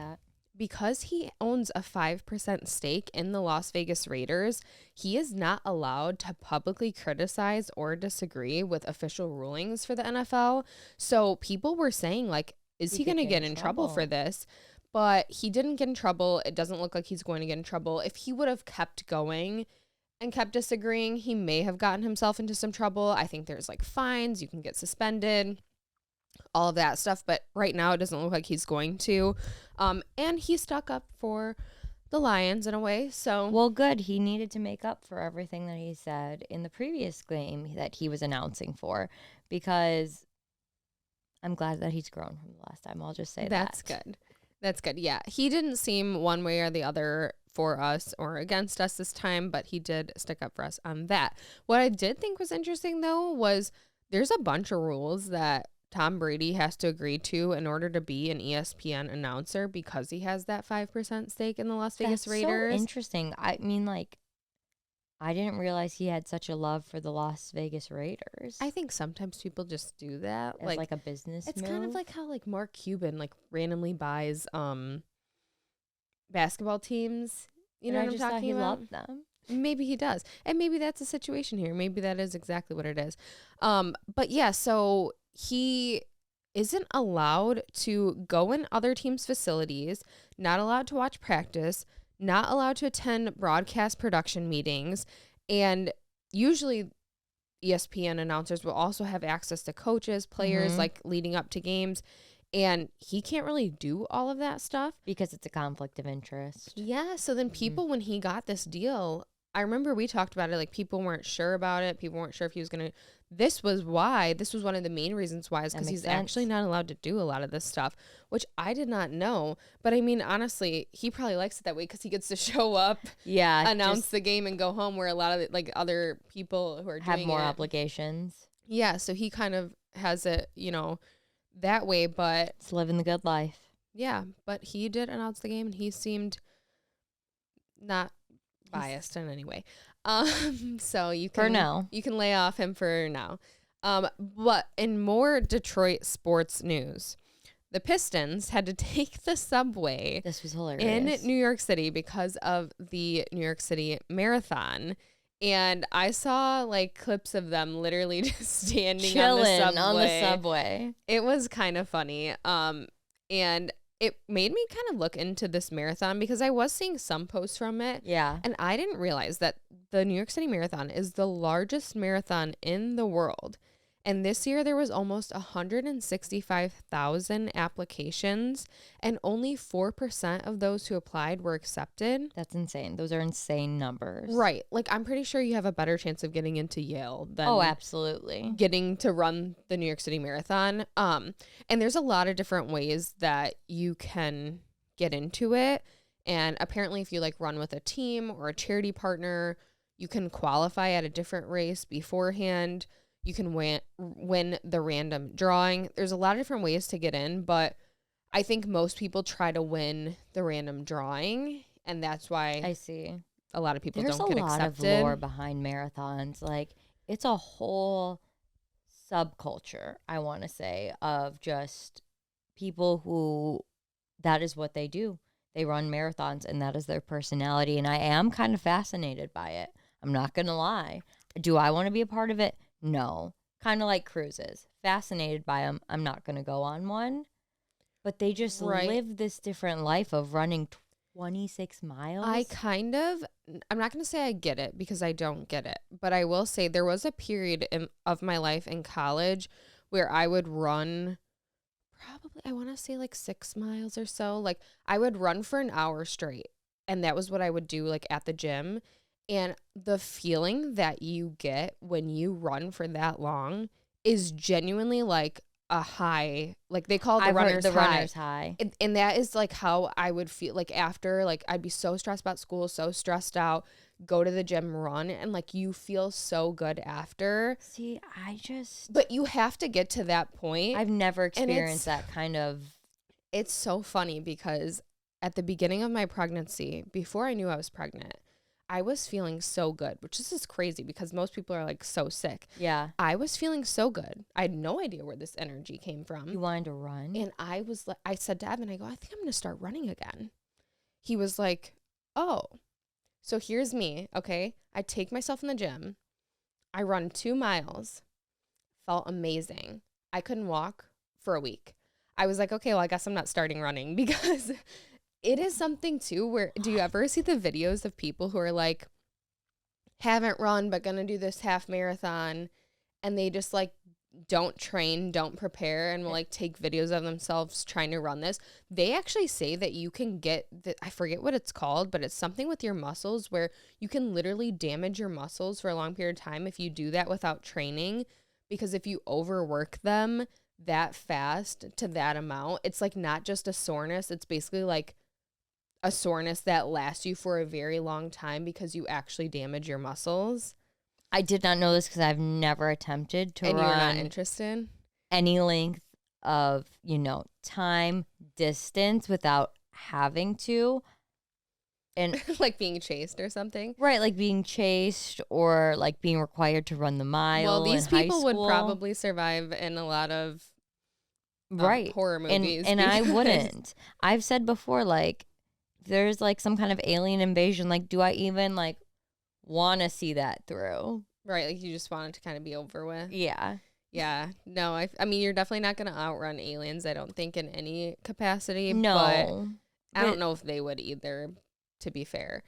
Speaker 1: he owns a 5% stake in the Las Vegas Raiders, he is not allowed to publicly criticize or disagree with official rulings for the NFL. So people were saying, like, is he going to get in trouble for this? But he didn't get in trouble. It doesn't look like he's going to get in trouble. If he would have kept going and kept disagreeing, he may have gotten himself into some trouble. I think there's like fines. You can get suspended. All of that stuff, but right now it doesn't look like he's going to. And he stuck up for the Lions in a way. So
Speaker 2: well, good. He needed to make up for everything that he said in the previous game that he was announcing for, because I'm glad that he's grown from the last time. I'll just say
Speaker 1: that's good. That's good. Yeah, he didn't seem one way or the other for us or against us this time, but he did stick up for us on that. What I did think was interesting though was there's a bunch of rules that Tom Brady has to agree to in order to be an ESPN announcer because he has that 5% stake in the Las Vegas Raiders.
Speaker 2: So interesting. I mean, like, I didn't realize he had such a love for the Las Vegas Raiders.
Speaker 1: I think sometimes people just do that.
Speaker 2: As like a business
Speaker 1: It's
Speaker 2: move.
Speaker 1: kind of like how like Mark Cuban like randomly buys basketball teams. You know what I'm talking about?
Speaker 2: He loved them.
Speaker 1: Maybe he does. And maybe that's a situation here. Maybe that is exactly what it is. But yeah, so he isn't allowed to go in other teams' facilities, not allowed to watch practice, not allowed to attend broadcast production meetings. And usually ESPN announcers will also have access to coaches, players, like leading up to games. And he can't really do all of that stuff.
Speaker 2: Because it's a conflict of interest.
Speaker 1: Yeah. So then people, when he got this deal, I remember we talked about it, like people weren't sure about it. People weren't sure if he was going to. This was one of the main reasons why, is because he's actually not allowed to do a lot of this stuff, which I did not know. But I mean, honestly, he probably likes it that way because he gets to show up, announce the game, and go home, where a lot of like other people who are
Speaker 2: have
Speaker 1: doing
Speaker 2: more
Speaker 1: it,
Speaker 2: obligations.
Speaker 1: Yeah, so he kind of has it, that way. But
Speaker 2: it's living the good life.
Speaker 1: Yeah, but he did announce the game, and he seemed not biased in any way. So you can,
Speaker 2: for now,
Speaker 1: you can lay off him for now. But in more Detroit sports news, the Pistons had to take the subway.
Speaker 2: This was hilarious.
Speaker 1: In New York City because of the New York City Marathon. And I saw like clips of them literally just standing
Speaker 2: chilling
Speaker 1: on the
Speaker 2: subway.
Speaker 1: It was kind of funny. And it made me kind of look into this marathon because I was seeing some posts from it.
Speaker 2: Yeah.
Speaker 1: And I didn't realize that the New York City Marathon is the largest marathon in the world. And this year there was almost 165,000 applications, and only 4% of those who applied were accepted.
Speaker 2: That's insane. Those are insane numbers.
Speaker 1: Right. Like, I'm pretty sure you have a better chance of getting into Yale than
Speaker 2: absolutely
Speaker 1: getting to run the New York City Marathon. And there's a lot of different ways that you can get into it. And apparently if you like run with a team or a charity partner, you can qualify at a different race beforehand. You can win the random drawing. There's a lot of different ways to get in, but I think most people try to win the random drawing, and that's why
Speaker 2: I see
Speaker 1: a lot of people
Speaker 2: don't get accepted. There's a lot of lore behind marathons. Like, it's a whole subculture, I want to say, of just people who that is what they do. They run marathons, and that is their personality, and I am kind of fascinated by it. I'm not going to lie. Do I want to be a part of it? No. Kind of like cruises. Fascinated by them. I'm not going to go on one. But they just live this different life of running 26 miles?
Speaker 1: I'm not going to say I get it because I don't get it, but I will say there was a period of my life in college where I would run probably, I want to say like 6 miles or so. Like I would run for an hour straight, and that was what I would do like at the gym. And the feeling that you get when you run for that long is genuinely like a high. Like they call it the
Speaker 2: I've heard
Speaker 1: runner's
Speaker 2: the
Speaker 1: high.
Speaker 2: runner's high.
Speaker 1: And that is like how I would feel like after, like I'd be so stressed about school, so stressed out, go to the gym, run, and like you feel so good after.
Speaker 2: See,
Speaker 1: But you have to get to that point.
Speaker 2: I've never experienced that kind of.
Speaker 1: It's so funny because at the beginning of my pregnancy, before I knew I was pregnant, I was feeling so good, which this is crazy because most people are like so sick.
Speaker 2: Yeah.
Speaker 1: I was feeling so good. I had no idea where this energy came from.
Speaker 2: You wanted to run?
Speaker 1: And I said to Evan, I go, I think I'm going to start running again. He was like, oh, so here's me. Okay. I take myself in the gym. I run 2 miles. Felt amazing. I couldn't walk for a week. I was like, okay, well, I guess I'm not starting running because it is something too where, do you ever see the videos of people who are like, haven't run, but gonna do this half marathon, and they just like don't train, don't prepare, and will like take videos of themselves trying to run this? They actually say that you can get I forget what it's called, but it's something with your muscles where you can literally damage your muscles for a long period of time if you do that without training, because if you overwork them that fast to that amount, it's like not just a soreness, it's basically like a soreness that lasts you for a very long time because you actually damage your muscles.
Speaker 2: I did not know this because I've never attempted to
Speaker 1: run. And you're not
Speaker 2: interested? Any length of, time, distance without having to. And
Speaker 1: like being chased or something.
Speaker 2: Right, like being chased or like being required to run the mile.
Speaker 1: Well, these people would probably survive in a lot of horror movies.
Speaker 2: And I wouldn't. I've said before, like, there's like some kind of alien invasion, like, do I even like want to see that through?
Speaker 1: Right, like you just want it to kind of be over with.
Speaker 2: Yeah.
Speaker 1: Yeah. No, I mean, you're definitely not going to outrun aliens, I don't think, in any capacity.
Speaker 2: No.
Speaker 1: But I don't know if they would either, to be fair.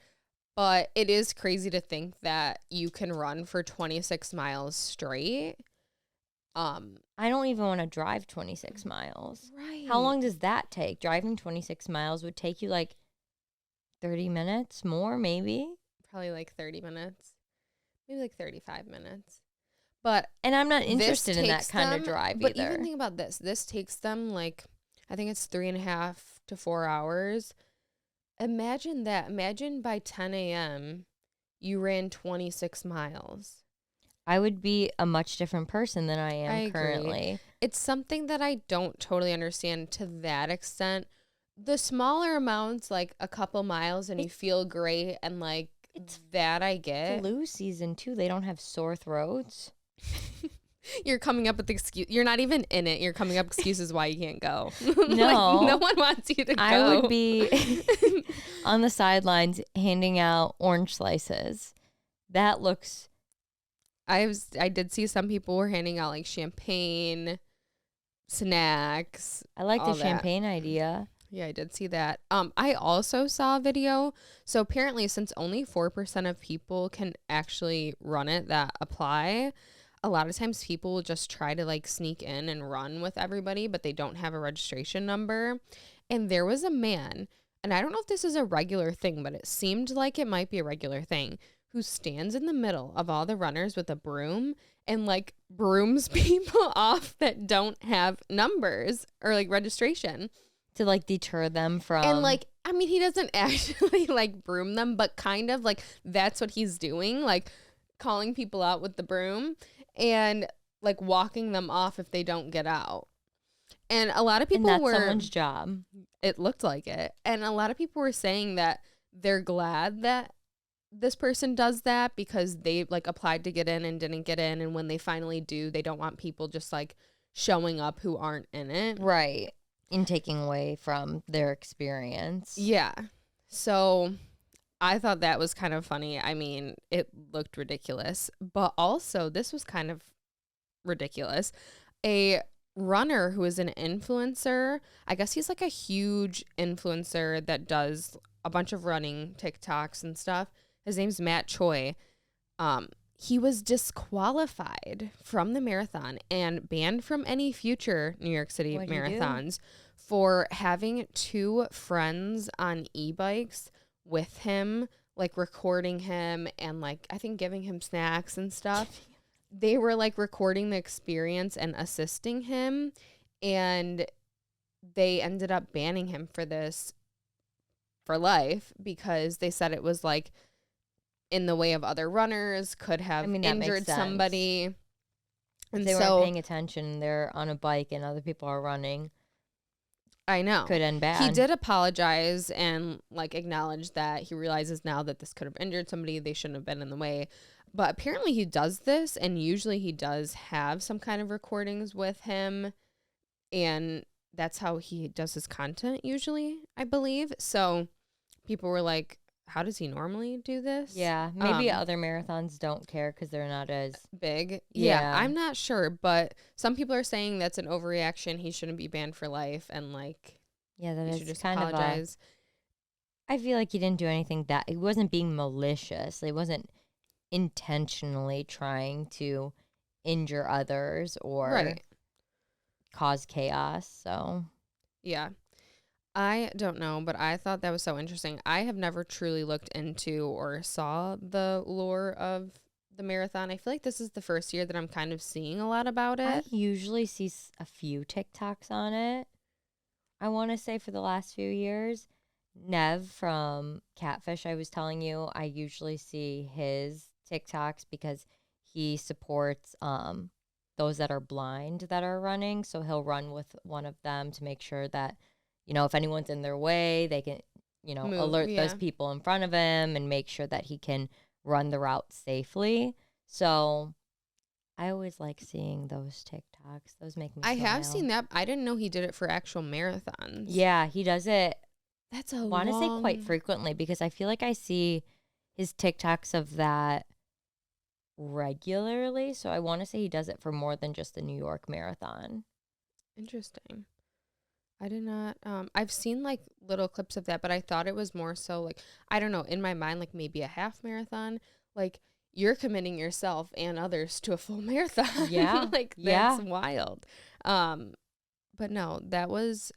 Speaker 1: But it is crazy to think that you can run for 26 miles straight.
Speaker 2: I don't even want to drive 26 miles.
Speaker 1: Right.
Speaker 2: How long does that take? Driving 26 miles would take you like 30 minutes more, maybe?
Speaker 1: Probably like 30 minutes. Maybe like 35 minutes. And
Speaker 2: I'm not interested in that kind of drive either.
Speaker 1: But even think about this. This takes them like, I think it's 3.5 to 4 hours. Imagine that. Imagine by 10 a.m. you ran 26 miles.
Speaker 2: I would be a much different person than I am currently.
Speaker 1: It's something that I don't totally understand to that extent. The smaller amounts, like a couple miles and you feel great, and like that I get.
Speaker 2: Flu season too. They don't have sore throats.
Speaker 1: You're coming up with excuses. You're not even in it. You're coming up with excuses why you can't go.
Speaker 2: No.
Speaker 1: Like, no one wants you to go.
Speaker 2: I would be on the sidelines handing out orange slices. That looks...
Speaker 1: I did see some people were handing out like champagne, snacks.
Speaker 2: I like the champagne idea.
Speaker 1: Yeah, I did see that. I also saw a video. So apparently, since only 4% of people can actually run it that apply, a lot of times people will just try to like sneak in and run with everybody, but they don't have a registration number. And there was a man, and I don't know if this is a regular thing, but it seemed like it might be a regular thing, who stands in the middle of all the runners with a broom and like brooms people off that don't have numbers or like registration.
Speaker 2: To like deter them from...
Speaker 1: And like, I mean, he doesn't actually like broom them, but kind of like that's what he's doing, like calling people out with the broom and like walking them off if they don't get out. And a lot of people
Speaker 2: and that's someone's job.
Speaker 1: It looked like it. And a lot of people were saying that they're glad that this person does that because they like applied to get in and didn't get in. And when they finally do, they don't want people just like showing up who aren't in it.
Speaker 2: Right. And taking away from their experience.
Speaker 1: Yeah. So I thought that was kind of funny. I mean, it looked ridiculous, but also this was kind of ridiculous. A runner who is an influencer, I guess he's like a huge influencer that does a bunch of running TikToks and stuff. His name's Matt Choi. He was disqualified from the marathon and banned from any future New York City
Speaker 2: What'd he do?
Speaker 1: marathons for having two friends on e-bikes with him, like recording him and like I think giving him snacks and stuff. They were like recording the experience and assisting him, and they ended up banning him for this for life because they said it was like in the way of other runners, could have
Speaker 2: that makes
Speaker 1: injured
Speaker 2: sense.
Speaker 1: somebody. And
Speaker 2: They
Speaker 1: so
Speaker 2: weren't paying attention. They're on a bike and other people are running.
Speaker 1: I know.
Speaker 2: Could end bad.
Speaker 1: He did apologize and like acknowledge that he realizes now that this could have injured somebody. They shouldn't have been in the way. But apparently he does this, and usually he does have some kind of recordings with him, and that's how he does his content usually, I believe. So people were like, how does he normally do this?
Speaker 2: Yeah, maybe other marathons don't care because they're not as
Speaker 1: big.
Speaker 2: Yeah.
Speaker 1: I'm not sure, but some people are saying that's an overreaction. He shouldn't be banned for life, and like,
Speaker 2: Yeah, that
Speaker 1: he
Speaker 2: is
Speaker 1: should just
Speaker 2: kind
Speaker 1: apologize.
Speaker 2: I feel like he didn't do anything that he wasn't being malicious. He wasn't intentionally trying to injure others or
Speaker 1: Right.
Speaker 2: cause chaos. So
Speaker 1: Yeah. I don't know, but I thought that was so interesting. I have never truly looked into or saw the lore of the marathon. I feel like this is the first year that I'm kind of seeing a lot about
Speaker 2: I
Speaker 1: it.
Speaker 2: usually see a few TikToks on it. I want to say for the last few years, Nev from Catfish, I was telling you, I usually see his TikToks because he supports those that are blind that are running. So he'll run with one of them to make sure that, if anyone's in their way, they can,
Speaker 1: Move,
Speaker 2: alert
Speaker 1: yeah.
Speaker 2: those people in front of him and make sure that he can run the route safely. So I always like seeing those TikToks. Those make me
Speaker 1: I
Speaker 2: smile.
Speaker 1: have seen that. I didn't know he did it for actual marathons.
Speaker 2: Yeah, he does it.
Speaker 1: That's a
Speaker 2: I want to say quite
Speaker 1: long...
Speaker 2: frequently because I feel like I see his TikToks of that regularly. So I want to say he does it for more than just the New York Marathon.
Speaker 1: Interesting. I did not, I've seen like little clips of that, but I thought it was more so like, I don't know, in my mind, like maybe a half marathon. Like, you're committing yourself and others to a full marathon.
Speaker 2: Yeah.
Speaker 1: Like, that's wild. But no, that was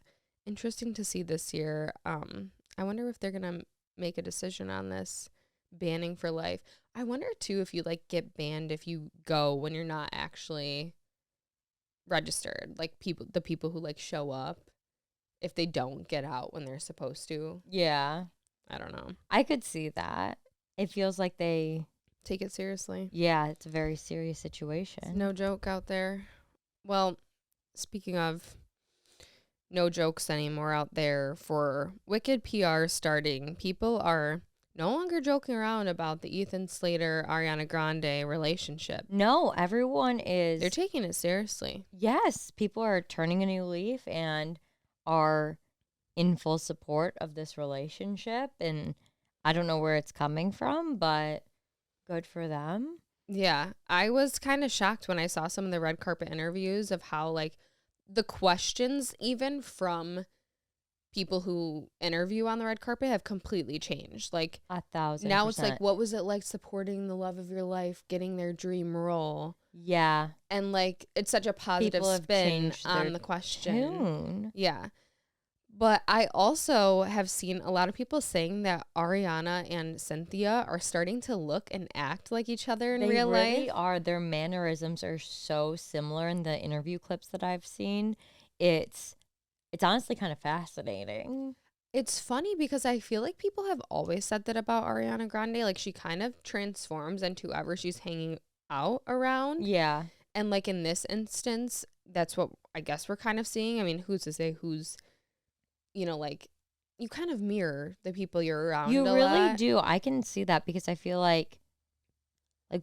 Speaker 1: interesting to see this year. I wonder if they're gonna make a decision on this banning for life. I wonder too if you like get banned if you go when you're not actually registered, like the people who like show up, if they don't get out when they're supposed to.
Speaker 2: Yeah.
Speaker 1: I don't know.
Speaker 2: I could see that. It feels like they
Speaker 1: take it seriously.
Speaker 2: Yeah, it's a very serious situation.
Speaker 1: It's no joke out there. Well, speaking of no jokes anymore out there, for wicked PR starting, people are no longer joking around about the Ethan Slater Ariana Grande relationship.
Speaker 2: No, everyone is.
Speaker 1: They're taking it seriously.
Speaker 2: Yes, people are turning a new leaf and are in full support of this relationship. And I don't know where it's coming from, but good for them.
Speaker 1: Yeah, I was kind of shocked when I saw some of the red carpet interviews of how like the questions even from people who interview on the red carpet have completely changed. Like
Speaker 2: 1,000%.
Speaker 1: Now it's like, what was it like supporting the love of your life, getting their dream role?
Speaker 2: Yeah.
Speaker 1: And like, it's such a positive spin on the question.
Speaker 2: Tune.
Speaker 1: Yeah. But I also have seen a lot of people saying that Ariana and Cynthia are starting to look and act like each other in real life.
Speaker 2: They really are. Their mannerisms are so similar in the interview clips that I've seen. It's honestly kind of fascinating.
Speaker 1: It's funny because I feel like people have always said that about Ariana Grande. Like, she kind of transforms into whoever she's hanging out around.
Speaker 2: Yeah.
Speaker 1: And like in this instance, that's what I guess we're kind of seeing. I mean, who's to say who's, like, you kind of mirror the people you're around.
Speaker 2: You
Speaker 1: a
Speaker 2: really
Speaker 1: lot.
Speaker 2: do. I can see that because I feel like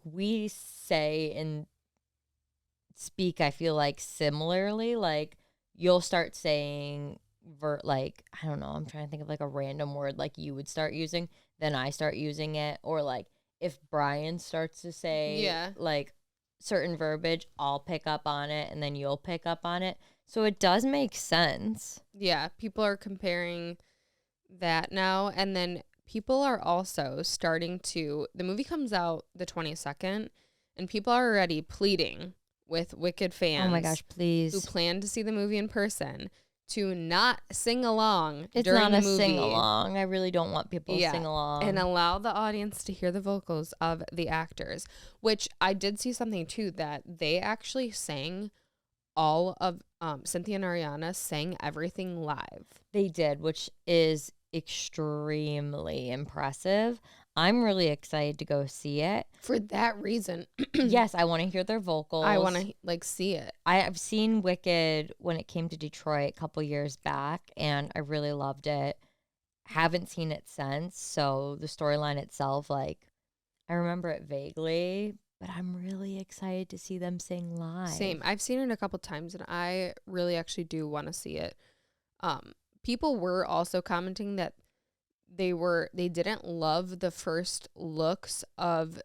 Speaker 2: we say and speak, I feel like similarly, like you'll start saying like, I don't know, I'm trying to think of like a random word like you would start using, then I start using it. Or like if Brian starts to say like certain verbiage, I'll pick up on it and then you'll pick up on it. So it does make sense.
Speaker 1: Yeah, people are comparing that now. And then people are also starting to, the movie comes out the 22nd, and people are already pleading with Wicked
Speaker 2: Oh my
Speaker 1: fans
Speaker 2: gosh,
Speaker 1: who
Speaker 2: please.
Speaker 1: plan to see the movie in person to not sing along
Speaker 2: It's
Speaker 1: during
Speaker 2: not
Speaker 1: the
Speaker 2: a
Speaker 1: movie.
Speaker 2: sing along. I really don't want people to
Speaker 1: Yeah,
Speaker 2: sing along.
Speaker 1: and allow the audience to hear the vocals of the actors, which I did see something too, that they actually sang all of Cynthia and Ariana sang everything live.
Speaker 2: They did, which is extremely impressive. I'm really excited to go see it.
Speaker 1: For that reason,
Speaker 2: Yes, I want to hear their vocals.
Speaker 1: I want to like see it.
Speaker 2: I've seen Wicked when it came to Detroit a couple years back, and I really loved it. Haven't seen it since, so the storyline itself, like, I remember it vaguely, but I'm really excited to see them sing live.
Speaker 1: Same. I've seen it a couple times, and I really actually do want to see it. People were also commenting that they didn't love the first looks of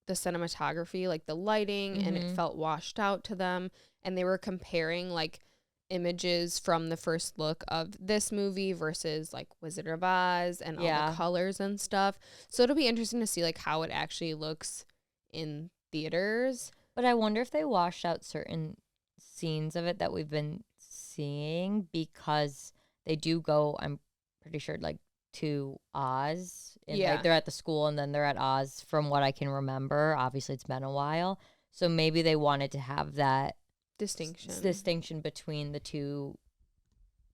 Speaker 1: the cinematography, like the lighting, and it felt washed out to them. And they were comparing like images from the first look of this movie versus like Wizard of Oz and all the colors and stuff. So it'll be interesting to see like how it actually looks in theaters.
Speaker 2: But I wonder if they washed out certain scenes of it that we've been seeing, because they do go, I'm pretty sure, like, to Oz. And like, they're at the school and then they're at Oz from what I can remember. Obviously, it's been a while. So maybe they wanted to have that distinction between the two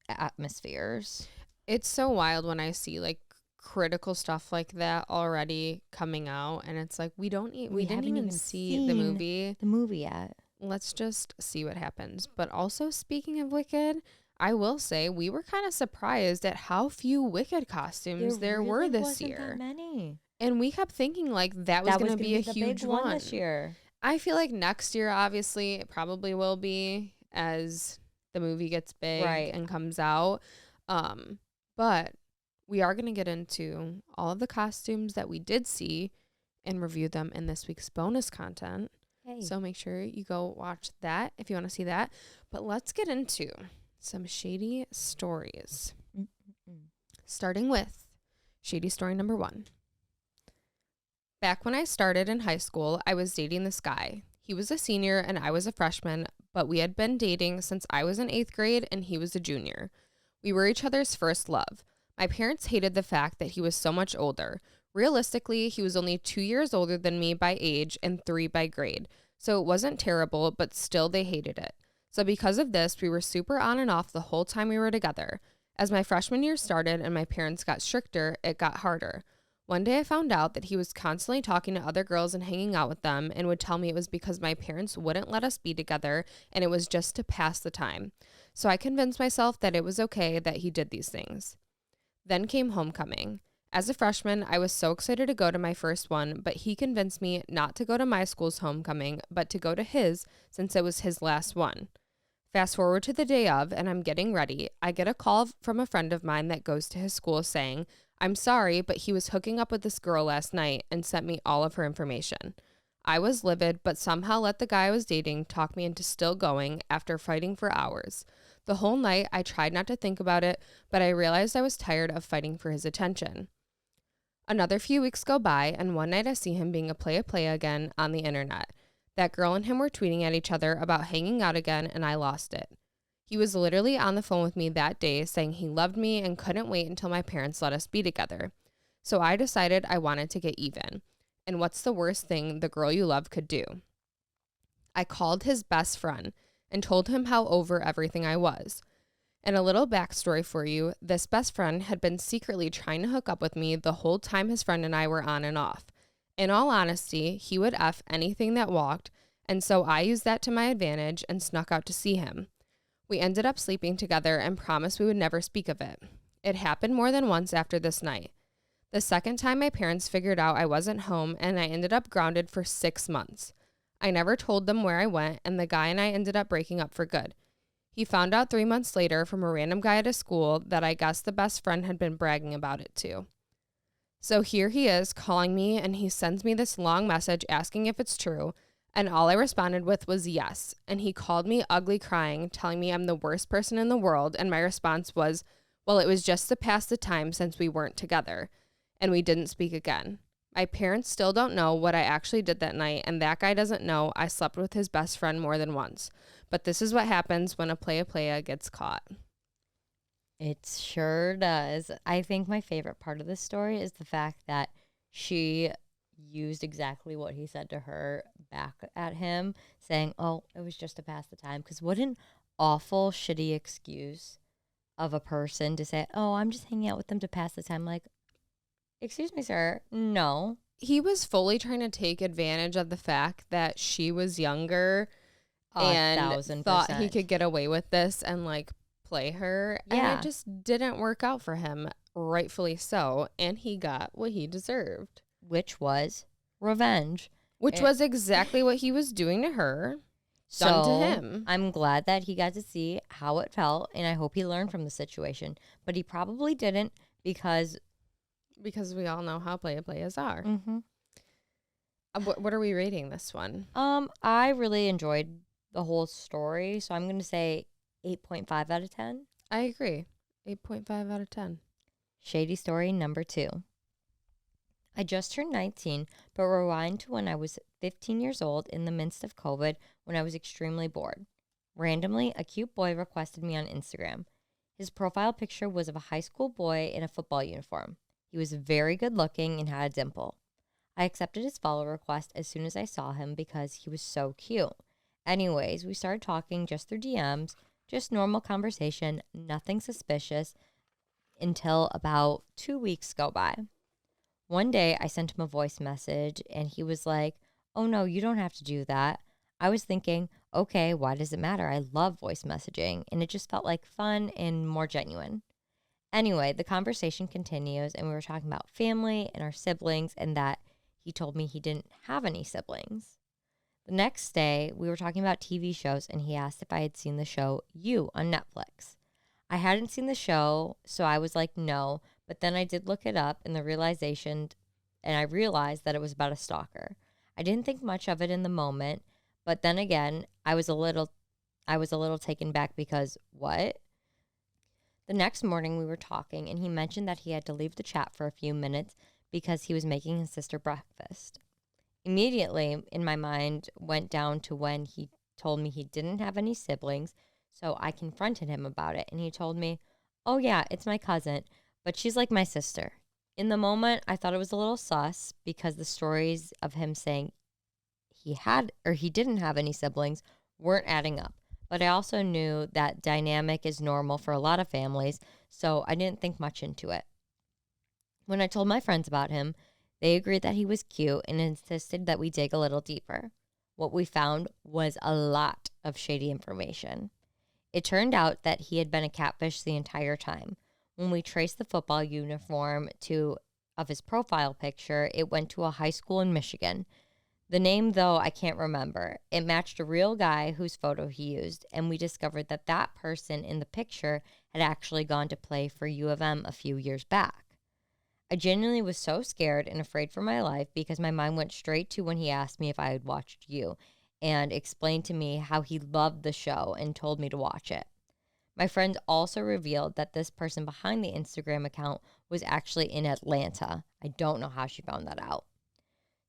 Speaker 2: atmospheres.
Speaker 1: It's so wild when I see like critical stuff like that already coming out, and it's like we didn't even see the movie
Speaker 2: yet.
Speaker 1: Let's just see what happens. But also, speaking of Wicked, I will say we were kind of surprised at how few Wicked costumes there
Speaker 2: really
Speaker 1: were this
Speaker 2: wasn't
Speaker 1: year.
Speaker 2: That many.
Speaker 1: And we kept thinking like that was going to be a huge one
Speaker 2: this year.
Speaker 1: I feel like next year, obviously, it probably will be as the movie gets big and comes out. But we are going to get into all of the costumes that we did see and review them in this week's bonus content. Hey. So make sure you go watch that if you want to see that. But let's get into some shady stories. Starting with shady story number 1. Back when I started in high school, I was dating this guy. He was a senior and I was a freshman, but we had been dating since I was in 8th grade and he was a junior. We were each other's first love. My parents hated the fact that he was so much older. Realistically, he was only 2 years older than me by age and 3 by grade. So it wasn't terrible, but still they hated it. So because of this, we were super on and off the whole time we were together. As my freshman year started and my parents got stricter, it got harder. One day I found out that he was constantly talking to other girls and hanging out with them and would tell me it was because my parents wouldn't let us be together and it was just to pass the time. So I convinced myself that it was okay that he did these things. Then came homecoming. As a freshman, I was so excited to go to my first one, but he convinced me not to go to my school's homecoming, but to go to his since it was his last one. Fast forward to the day of, and I'm getting ready. I get a call from a friend of mine that goes to his school saying, "I'm sorry, but he was hooking up with this girl last night," and sent me all of her information. I was livid, but somehow let the guy I was dating talk me into still going after fighting for hours. The whole night, I tried not to think about it, but I realized I was tired of fighting for his attention. Another few weeks go by, and one night I see him being a play again on the internet. That girl and him were tweeting at each other about hanging out again, and I lost it. He was literally on the phone with me that day saying he loved me and couldn't wait until my parents let us be together. So I decided I wanted to get even. And what's the worst thing the girl you love could do? I called his best friend and told him how over everything I was. And a little backstory for you, this best friend had been secretly trying to hook up with me the whole time his friend and I were on and off. In all honesty, he would F anything that walked, and so I used that to my advantage and snuck out to see him. We ended up sleeping together and promised we would never speak of it. It happened more than once after this night. The second time my parents figured out I wasn't home and I ended up grounded for 6 months. I never told them where I went and the guy and I ended up breaking up for good. He found out 3 months later from a random guy at a school that I guess the best friend had been bragging about it too. So here he is calling me and he sends me this long message asking if it's true. And all I responded with was yes. And he called me ugly crying, telling me I'm the worst person in the world. And my response was, Well, it was just to pass the time since we weren't together, and we didn't speak again. My parents still don't know what I actually did that night, and that guy doesn't know I slept with his best friend more than once. But this is what happens when a playa gets caught.
Speaker 2: It sure does. I think my favorite part of this story is the fact that she used exactly what he said to her back at him, saying, "Oh, it was just to pass the time." Because what an awful, shitty excuse of a person to say, "Oh, I'm just hanging out with them to pass the time." Like, excuse me, sir. No.
Speaker 1: He was fully trying to take advantage of the fact that she was younger and thought he
Speaker 2: 1,000%.
Speaker 1: could get away with this and like play her. And it
Speaker 2: Yeah.
Speaker 1: just didn't work out for him, rightfully so. And he got what he deserved,
Speaker 2: Which was revenge.
Speaker 1: which
Speaker 2: It-
Speaker 1: was exactly what he was doing to her, done to
Speaker 2: So
Speaker 1: him.
Speaker 2: I'm glad that he got to see how it felt, and I hope he learned from the situation. But he probably didn't because
Speaker 1: Because we all know how playas are.
Speaker 2: mhm.
Speaker 1: What are we rating this one?
Speaker 2: I really enjoyed the whole story, so I'm gonna say 8.5 out of 10.
Speaker 1: I agree. 8.5 out of 10.
Speaker 2: Shady story number 2. I just turned 19, but rewind to when I was 15 years old in the midst of COVID when I was extremely bored. Randomly, a cute boy requested me on Instagram. His profile picture was of a high school boy in a football uniform. He was very good looking and had a dimple. I accepted his follow request as soon as I saw him because he was so cute. Anyways, we started talking just through DMs, just normal conversation, nothing suspicious, until about 2 weeks go by. One day I sent him a voice message and he was like, "Oh no, you don't have to do that." I was thinking, okay, why does it matter? I love voice messaging and it just felt like fun and more genuine. Anyway, the conversation continues and we were talking about family and our siblings and that he told me he didn't have any siblings. The next day, we were talking about TV shows and he asked if I had seen the show You on Netflix. I hadn't seen the show, so I was like, no, but then I did look it up and I realized that it was about a stalker. I didn't think much of it in the moment, but then again, I was a little taken back because what? The next morning we were talking and he mentioned that he had to leave the chat for a few minutes because he was making his sister breakfast. Immediately in my mind went down to when he told me he didn't have any siblings, so I confronted him about it and he told me, "Oh yeah, it's my cousin, but she's like my sister." In the moment, I thought it was a little sus because the stories of him saying he didn't have any siblings weren't adding up. But I also knew that dynamic is normal for a lot of families, so I didn't think much into it. When I told my friends about him, they agreed that he was cute and insisted that we dig a little deeper. What we found was a lot of shady information. It turned out that he had been a catfish the entire time. When we traced the football uniform to of his profile picture, it went to a high school in Michigan. The name, though, I can't remember. It matched a real guy whose photo he used, and we discovered that that person in the picture had actually gone to play for U of M a few years back. I genuinely was so scared and afraid for my life because my mind went straight to when he asked me if I had watched You and explained to me how he loved the show and told me to watch it. My friend also revealed that this person behind the Instagram account was actually in Atlanta. I don't know how she found that out.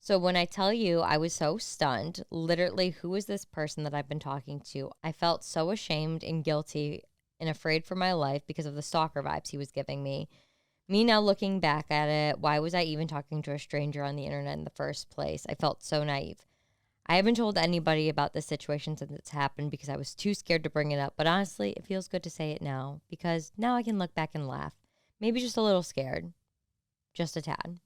Speaker 2: So when I tell you I was so stunned, literally, who is this person that I've been talking to? I felt so ashamed and guilty and afraid for my life because of the stalker vibes he was giving me. Me now looking back at it, why was I even talking to a stranger on the internet in the first place? I felt so naive. I haven't told anybody about this situation since it's happened because I was too scared to bring it up. But honestly, it feels good to say it now because now I can look back and laugh. Maybe just a little scared. Just a tad.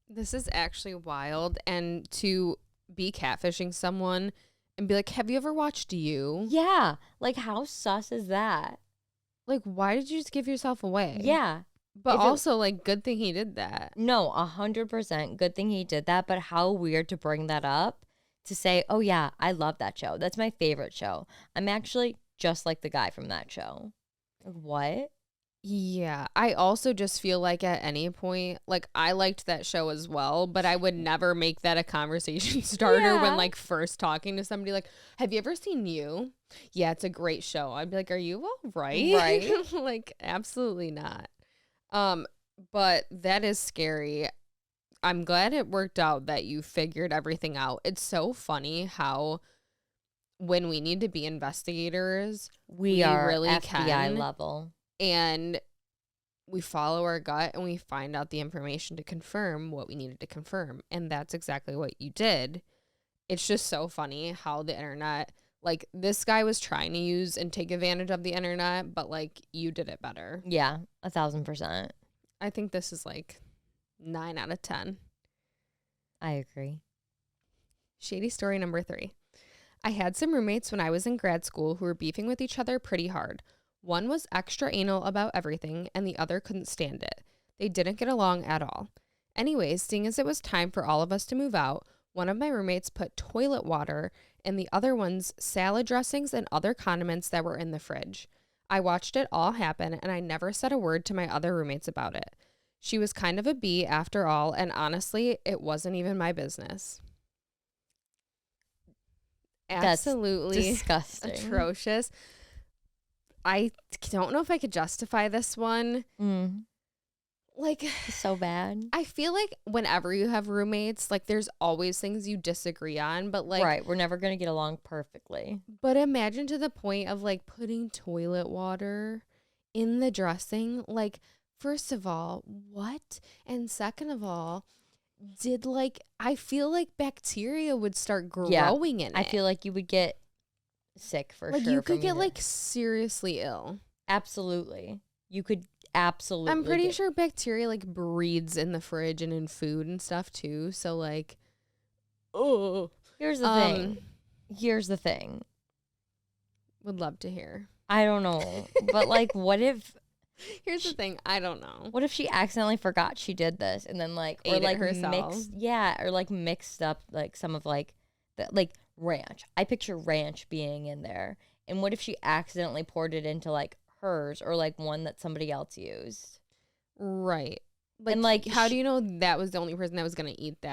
Speaker 1: This is actually wild. And to be catfishing someone and be like, have you ever watched You?
Speaker 2: Yeah. Like, how sus is that?
Speaker 1: Like, why did you just give yourself away?
Speaker 2: Yeah.
Speaker 1: But
Speaker 2: If it-
Speaker 1: also, like, good thing he did that.
Speaker 2: No, 100%. Good thing he did that. But how weird to bring that up to say, oh, yeah, I love that show. That's my favorite show. I'm actually just like the guy from that show. Like, what?
Speaker 1: Yeah, I also just feel like at any point, like I liked that show as well, but I would never make that a conversation starter when
Speaker 2: Yeah.
Speaker 1: like first talking to somebody like, "Have you ever seen You?" Yeah, it's a great show. I'd be like, "Are you all right?"
Speaker 2: Right?
Speaker 1: Like absolutely not. Um, but that is scary. I'm glad it worked out that you figured everything out. It's so funny how when we need to be investigators,
Speaker 2: We
Speaker 1: we
Speaker 2: are
Speaker 1: really
Speaker 2: FBI
Speaker 1: can,
Speaker 2: level.
Speaker 1: and we follow our gut and we find out the information to confirm what we needed to confirm. And that's exactly what you did. It's just so funny how the internet, like this guy was trying to use and take advantage of the internet, but like you did it better.
Speaker 2: Yeah, 1,000%.
Speaker 1: I think this is like 9 out of 10.
Speaker 2: I agree.
Speaker 1: Shady story number 3. I had some roommates when I was in grad school who were beefing with each other pretty hard. One was extra anal about everything, and the other couldn't stand it. They didn't get along at all. Anyways, seeing as it was time for all of us to move out, one of my roommates put toilet water in the other one's salad dressings and other condiments that were in the fridge. I watched it all happen, and I never said a word to my other roommates about it. She was kind of a bee after all, and honestly, it wasn't even my business.
Speaker 2: That's
Speaker 1: Absolutely
Speaker 2: disgusting.
Speaker 1: atrocious. I don't know if I could justify this one. Like,
Speaker 2: So bad.
Speaker 1: I feel like whenever you have roommates, like there's always things you disagree on, but like,
Speaker 2: Right. We're never going to get along perfectly.
Speaker 1: but imagine to the point of like putting toilet water in the dressing. Like, first of all, what? And second of all, I feel like bacteria would start growing in it.
Speaker 2: I feel like you would get sick for
Speaker 1: like
Speaker 2: sure.
Speaker 1: you could
Speaker 2: from
Speaker 1: get
Speaker 2: either.
Speaker 1: like seriously ill.
Speaker 2: Absolutely. You could absolutely.
Speaker 1: I'm pretty sure bacteria like breeds in the fridge and in food and stuff too. So like, oh,
Speaker 2: Here's the thing. Here's the thing.
Speaker 1: Would love to hear.
Speaker 2: I don't know. But like, what if
Speaker 1: Here's the thing. I don't know.
Speaker 2: What if she accidentally forgot she did this and then like
Speaker 1: Ate it herself.
Speaker 2: mixed up like some of like the like ranch. I picture ranch being in there. And what if she accidentally poured it into like hers or like one that somebody else used?
Speaker 1: Right.
Speaker 2: And, like,
Speaker 1: how do you know that was the only person that was gonna eat